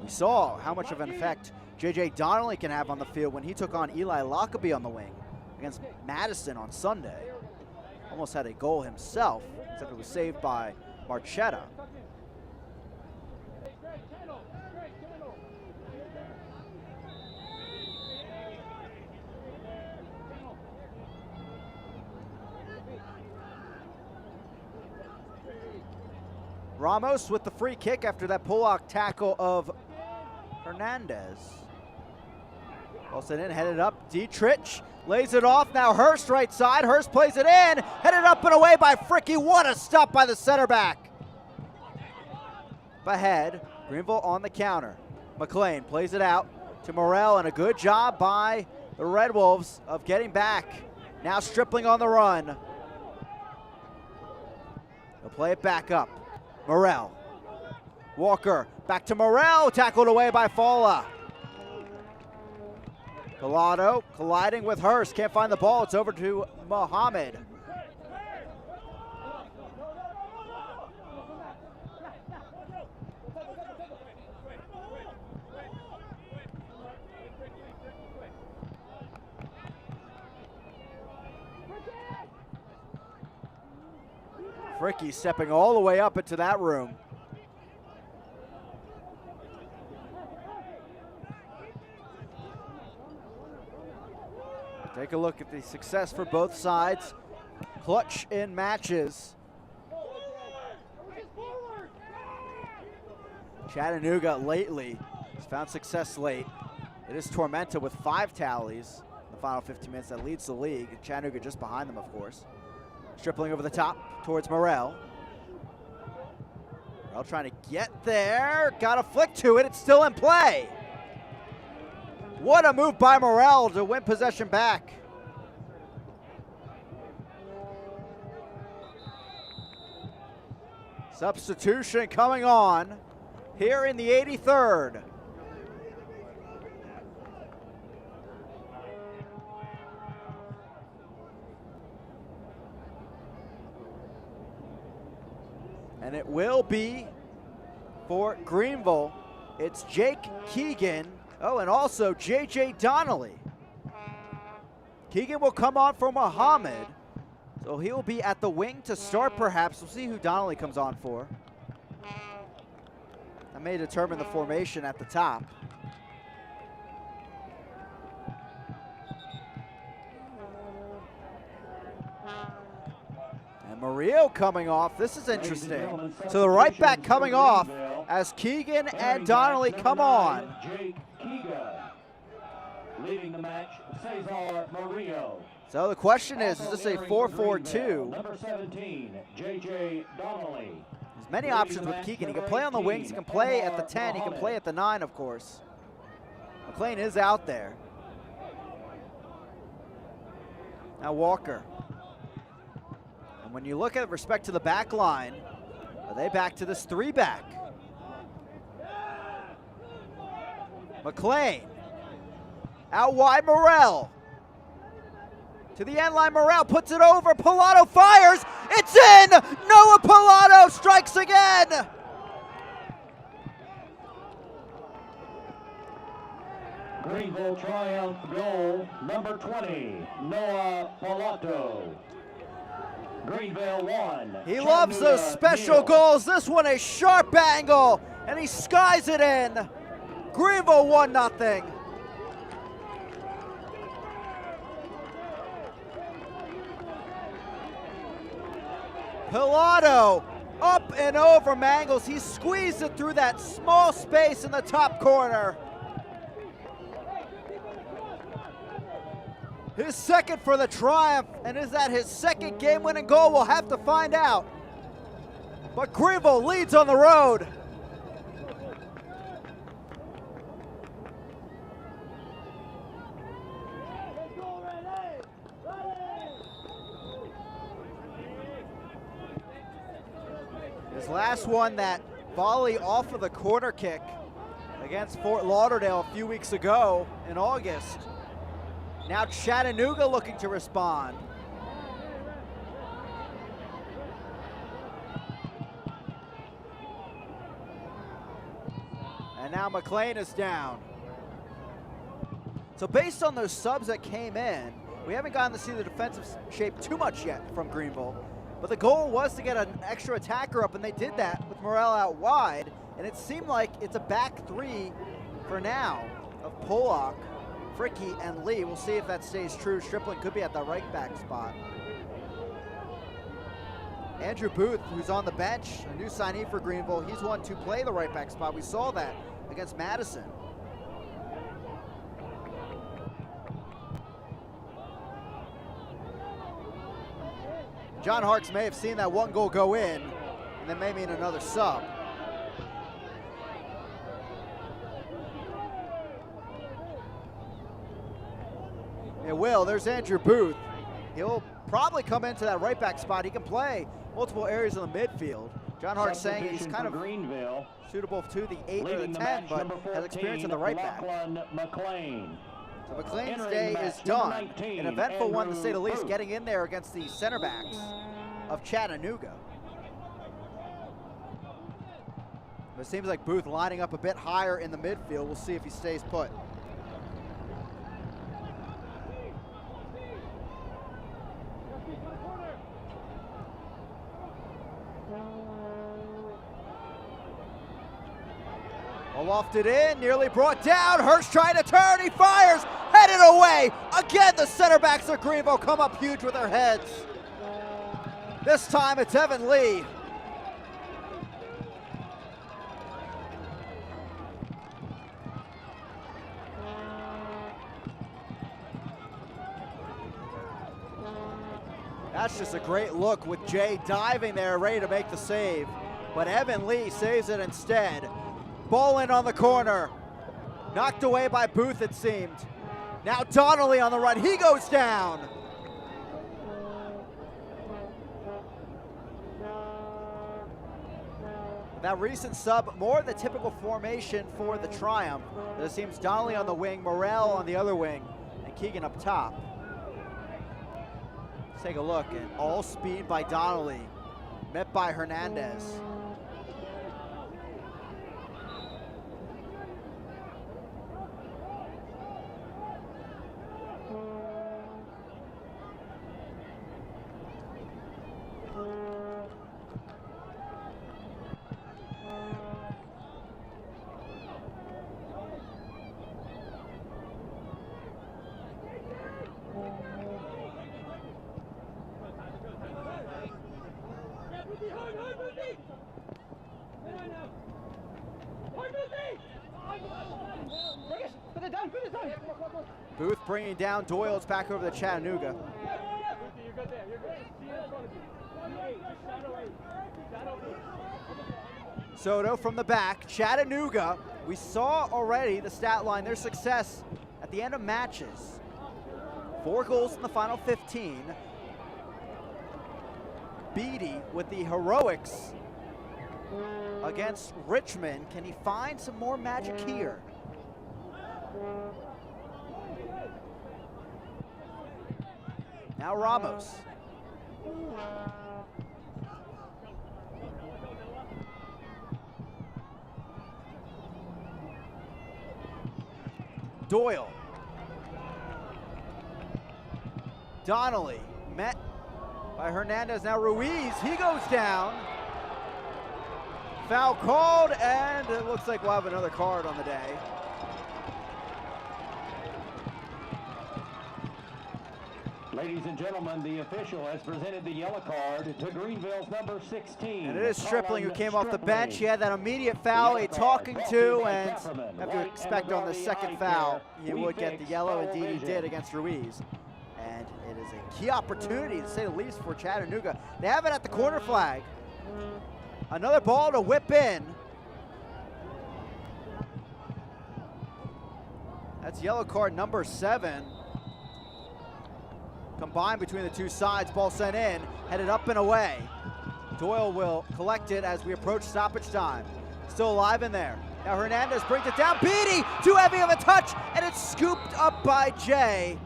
We saw how much of an effect J.J. Donnelly can have on the field when he took on Eli Lockaby on the wing against Madison on Sunday. Almost had a goal himself, except it was saved by Marchetta. Ramos with the free kick after that pull-out tackle of Hernandez. Wilson in, headed up. Dietrich lays it off. Now Hurst right side. Hurst plays it in. Headed up and away by Fricky. What a stop by the center back. Ahead, Greenville on the counter. McLean plays it out to Morrell, and a good job by the Red Wolves of getting back. Now Stripling on the run. They'll play it back up. Morrell. Walker back to Morrell, tackled away by Falla. Collado colliding with Hurst, can't find the ball, it's over to Mohammed. Fricky stepping all the way up into that room. Take a look at the success for both sides. Clutch in matches. Chattanooga lately has found success late. It is Tormenta with 5 tallies in the final 15 minutes that leads the league. Chattanooga just behind them, of course. Stripling over the top towards Morrell. Morrell trying to get there. Got a flick to it. It's still in play. What a move by Morrell to win possession back. Substitution coming on here in the 83rd. And it will be for Greenville. It's Jake Keegan. Oh, and also J.J. Donnelly. Keegan will come on for Muhammad. So he will be at the wing to start perhaps. We'll see who Donnelly comes on for. That may determine the formation at the top. And Murillo coming off. This is interesting. So the right back coming off as Keegan and Donnelly come on. Jake Keegan. Leading the match, Cesar Murillo. So the question is this a 4-4-2? Number 17, J.J. Donnelly. There's many options with Keegan. He can play on the wings, he can play at the 10, he can play at the 9, of course. McLean is out there. Now Walker. And when you look at respect to the back line, are they back to this 3-back? McLean. Out wide, Morrell. To the end line, Morrell puts it over. Pilato fires. It's in! Noah Pilato strikes again! Greenville Triumph goal, number 20, Noah Palato. Greenville 1. He loves those special goals. This one a sharp angle, and he skies it in. Greenville 1-0. Pilato up and over Mangles. He squeezed it through that small space in the top corner. His second for the Triumph, and is that his second game-winning goal? We'll have to find out. But Greenville leads on the road. His last one, that volley off of the corner kick against Fort Lauderdale a few weeks ago in August. Now Chattanooga looking to respond. And now McLean is down. So based on those subs that came in, we haven't gotten to see the defensive shape too much yet from Greenville. But the goal was to get an extra attacker up, and they did that with Morel out wide. And it seemed like it's a back three for now of Pollock, Fricky, and Lee. We'll see if that stays true. Stripling could be at the right back spot. Andrew Booth, who's on the bench, a new signee for Greenville, he's one to play the right back spot. We saw that against Madison. John Harkes may have seen that one goal go in, and then maybe in another sub. It will. There's Andrew Booth. He'll probably come into that right back spot. He can play multiple areas of the midfield. John Hart's saying he's kind of Greenville, suitable to the 8 or the 10, but has experience in the right back. McLean. So McLean's day is done. An eventful one, to say the least, getting in there against the center backs of Chattanooga. But it seems like Booth lining up a bit higher in the midfield. We'll see if he stays put. Lofted in, nearly brought down. Hurst trying to turn, he fires, headed away. Again, the center backs of Greenville come up huge with their heads. This time it's Evan Lee. That's just a great look with Jay diving there, ready to make the save. But Evan Lee saves it instead. Ball in on the corner. Knocked away by Booth, it seemed. Now Donnelly on the run. He goes down. That recent sub, more the typical formation for the Triumph. It seems Donnelly on the wing, Morel on the other wing, and Keegan up top. Let's take a look. And all speed by Donnelly, met by Hernandez. Booth bringing down Doyle. It's back over to Chattanooga. Soto from the back. Chattanooga, we saw already the stat line, their success at the end of matches. 4 goals in the final 15. Beatty with the heroics against Richmond. Can he find some more magic here? Now Ramos. Doyle. Donnelly met by Hernandez. Now Ruiz, he goes down. Foul called, and it looks like we'll have another card on the day. Ladies and gentlemen, the official has presented the yellow card to Greenville's number 16. And it is Stripling who came off the bench. He had that immediate foul, a talking to, and have to expect on the second foul, he would get the yellow. Indeed, he did against Ruiz. And it is a key opportunity, to say the least, for Chattanooga. They have it at the corner flag. Another ball to whip in. That's yellow card number 7. Combined between the two sides, ball sent in, headed up and away. Doyle will collect it as we approach stoppage time. Still alive in there. Now Hernandez brings it down. Beatty, too heavy of a touch, and it's scooped up by Jay.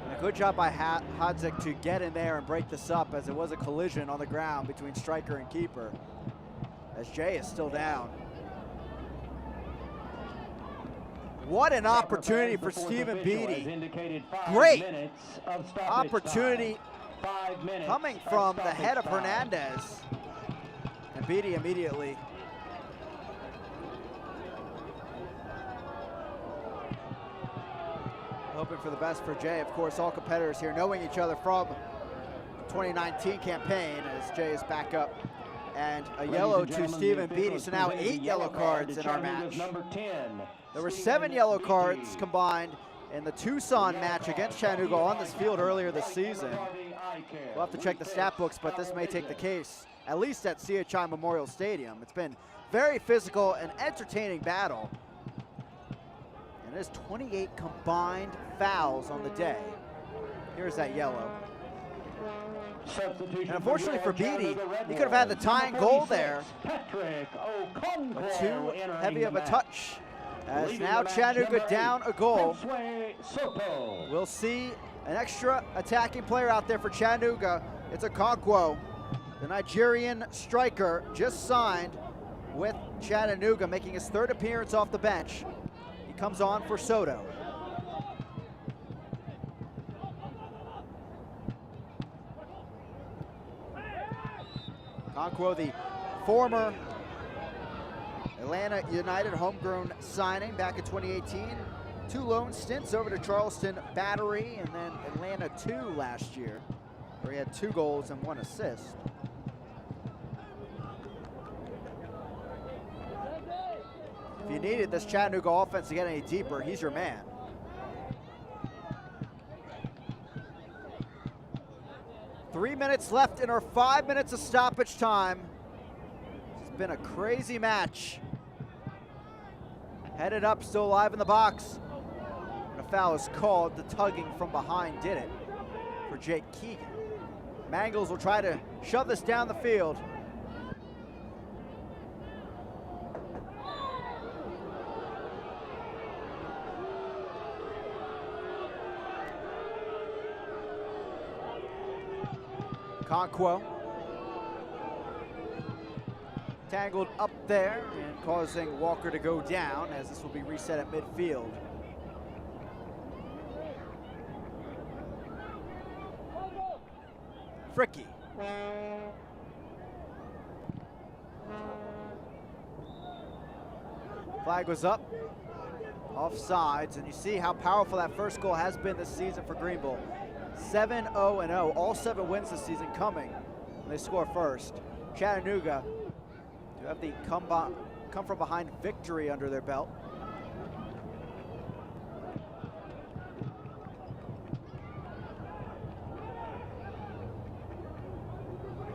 And a good job by Hodzik to get in there and break this up, as it was a collision on the ground between striker and keeper, as Jay is still down. What an opportunity for Stephen Beatty. Great opportunity coming from the head of Hernandez. And Beatty immediately. Hoping for the best for Jay. Of course, all competitors here knowing each other from the 2019 campaign, as Jay is back up. And a yellow to Stephen Beatty. So now 8 yellow cards in our match. There were 7 yellow cards combined in the Tucson match against Chattanooga on this field earlier this season. We'll have to check the stat books, but this may take the case, at least at CHI Memorial Stadium. It's been very physical and entertaining battle. And there's 28 combined fouls on the day. Here's that yellow. And unfortunately for Beatty, he could have had the tying goal there. But too heavy of a touch. As now Chattanooga down a goal. We'll see an extra attacking player out there for Chattanooga. It's Okonkwo, the Nigerian striker, just signed with Chattanooga, making his 3rd appearance off the bench. He comes on for Soto. Okonkwo, the former Atlanta United homegrown signing back in 2018. 2 loan stints over to Charleston Battery, and then Atlanta 2 last year, where he had 2 goals and 1 assist. If you needed this Chattanooga offense to get any deeper, he's your man. Three minutes left in our 5 minutes of stoppage time. It's been a crazy match. Headed up, still alive in the box. And a foul is called. The tugging from behind did it for Jake Keegan. Mangles will try to shove this down the field. Okonkwo tangled up there and causing Walker to go down, as this will be reset at midfield. Fricky. Flag was up, offsides, and you see how powerful that first goal has been this season for Greenville. 7-0-0, all 7 wins this season coming when they score first. Chattanooga to have the come from behind victory under their belt.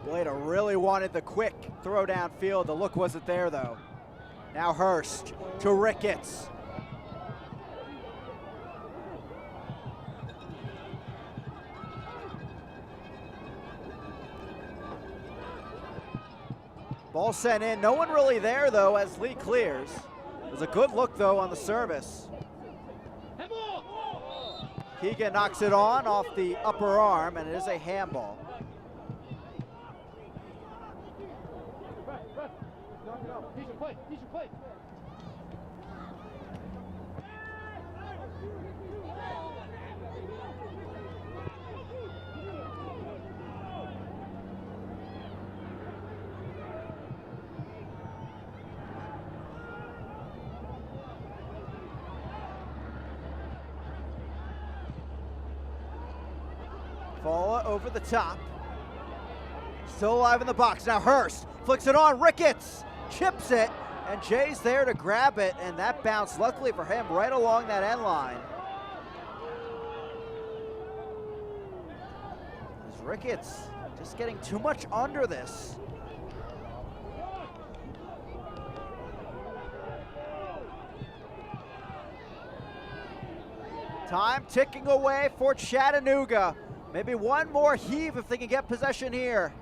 Blada really wanted the quick throw downfield. The look wasn't there though. Now Hurst to Ricketts. Ball sent in, no one really there though as Lee clears. It was a good look though on the service. Keegan knocks it on off the upper arm, and it is a handball. Falla over the top. Still alive in the box. Now Hurst flicks it on. Ricketts chips it, and Jay's there to grab it, and that bounced, luckily for him, right along that end line. As Ricketts just getting too much under this. Time ticking away for Chattanooga. Maybe one more heave if they can get possession here.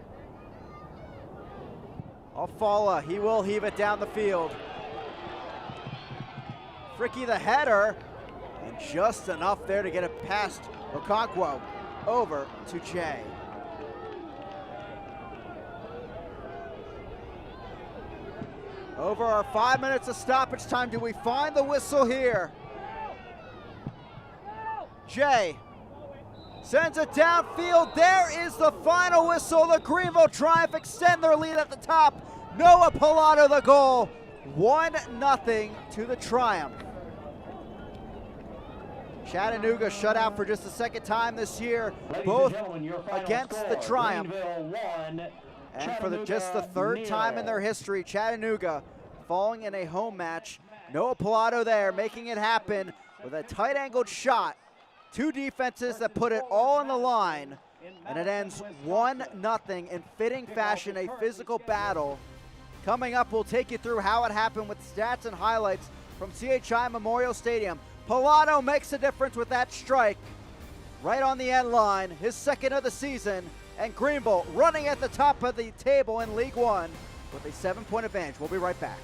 Falla, he will heave it down the field. Fricky the header, and just enough there to get it past Okonkwo over to Jay. Over our 5 minutes of stoppage time, do we find the whistle here? Jay sends it downfield. There is the final whistle. The Greenville Triumph extend their lead at the top. Noah Pilato the goal. 1-0 to the Triumph. Chattanooga shut out for just the second time this year, both against the Triumph. And for just the third time in their history, Chattanooga falling in a home match. Noah Pilato there making it happen with a tight angled shot. Two defenses that put it all on the line, and it ends 1-0 in fitting fashion, a physical battle. Coming up, we'll take you through how it happened with stats and highlights from CHI Memorial Stadium. Pilato makes a difference with that strike right on the end line, his second of the season, and Greenville running at the top of the table in League One with a 7-point advantage. We'll be right back.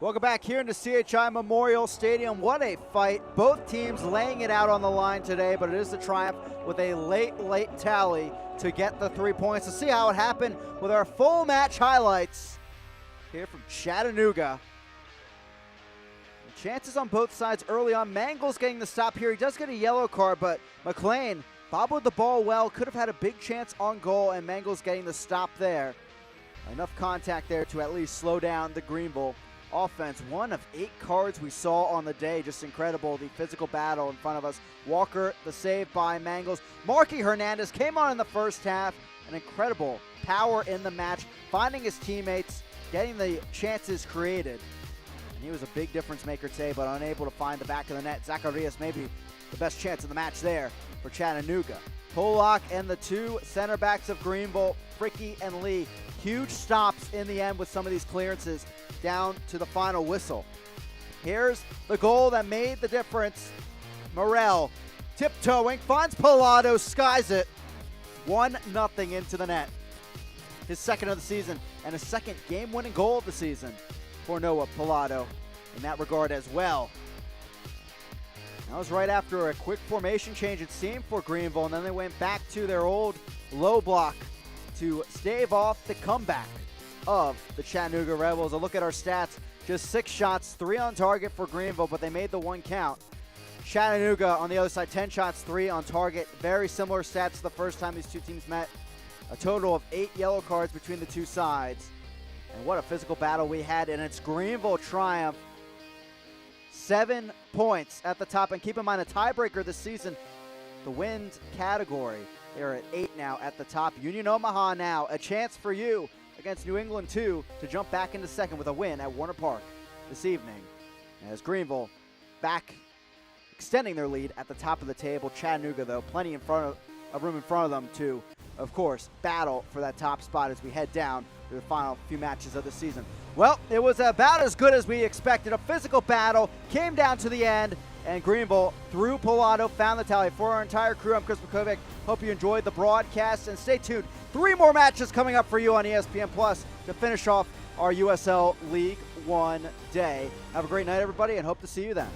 Welcome back here into CHI Memorial Stadium. What a fight. Both teams laying it out on the line today, but it is the Triumph with a late tally to get the 3 points. To see how it happened with our full match highlights here from Chattanooga. Chances on both sides early on. Mangle's getting the stop here. He does get a yellow card, but McLean bobbled the ball well, could have had a big chance on goal, and Mangle's getting the stop there. Enough contact there to at least slow down the Greenville offense. 1 of 8 cards we saw on the day. Just incredible, the physical battle in front of us. Walker, the save by Mangles. Marky Hernandez came on in the first half. An incredible power in the match, finding his teammates, getting the chances created. And he was a big difference maker today, but unable to find the back of the net. Zacharias maybe the best chance of the match there for Chattanooga. Pollock and the two center backs of Greenville, Fricky and Lee. Huge stops in the end with some of these clearances down to the final whistle. Here's the goal that made the difference. Morel tiptoeing, finds Pilato, skies it. 1-0 into the net. his second of the season, and a second game-winning goal of the season for Noah Pilato in that regard as well. That was right after a quick formation change, it seemed, for Greenville, and then they went back to their old low block to stave off the comeback of the Chattanooga Rebels. A look at our stats, just 6 shots, 3 on target for Greenville, but they made the 1 count. Chattanooga on the other side, 10 shots, 3 on target. Very similar stats to the first time these two teams met. A total of 8 yellow cards between the two sides. And what a physical battle we had, and it's Greenville triumph. 7 points at the top, and keep in mind a tiebreaker this season, the wins category. They're at 8 now at the top. Union Omaha now, a chance for you against New England 2 to jump back into second with a win at Warner Park this evening. As Greenville back extending their lead at the top of the table. Chattanooga, though, plenty of room in front of them to, of course, battle for that top spot as we head down to the final few matches of the season. Well, it was about as good as we expected. A physical battle came down to the end, and Greenville, through Pilato, found the tally. For our entire crew, I'm Chris McCovic. Hope you enjoyed the broadcast, and stay tuned. 3 more matches coming up for you on ESPN Plus to finish off our USL League One day. Have a great night, everybody, and hope to see you then.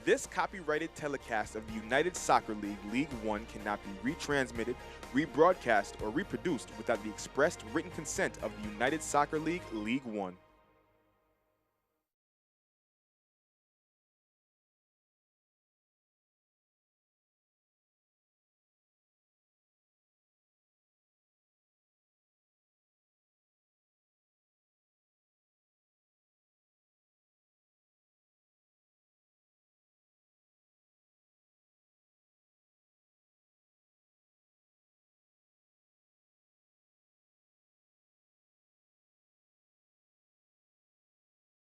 This copyrighted telecast of the United Soccer League League One cannot be retransmitted, rebroadcast, or reproduced without the expressed written consent of the United Soccer League League One.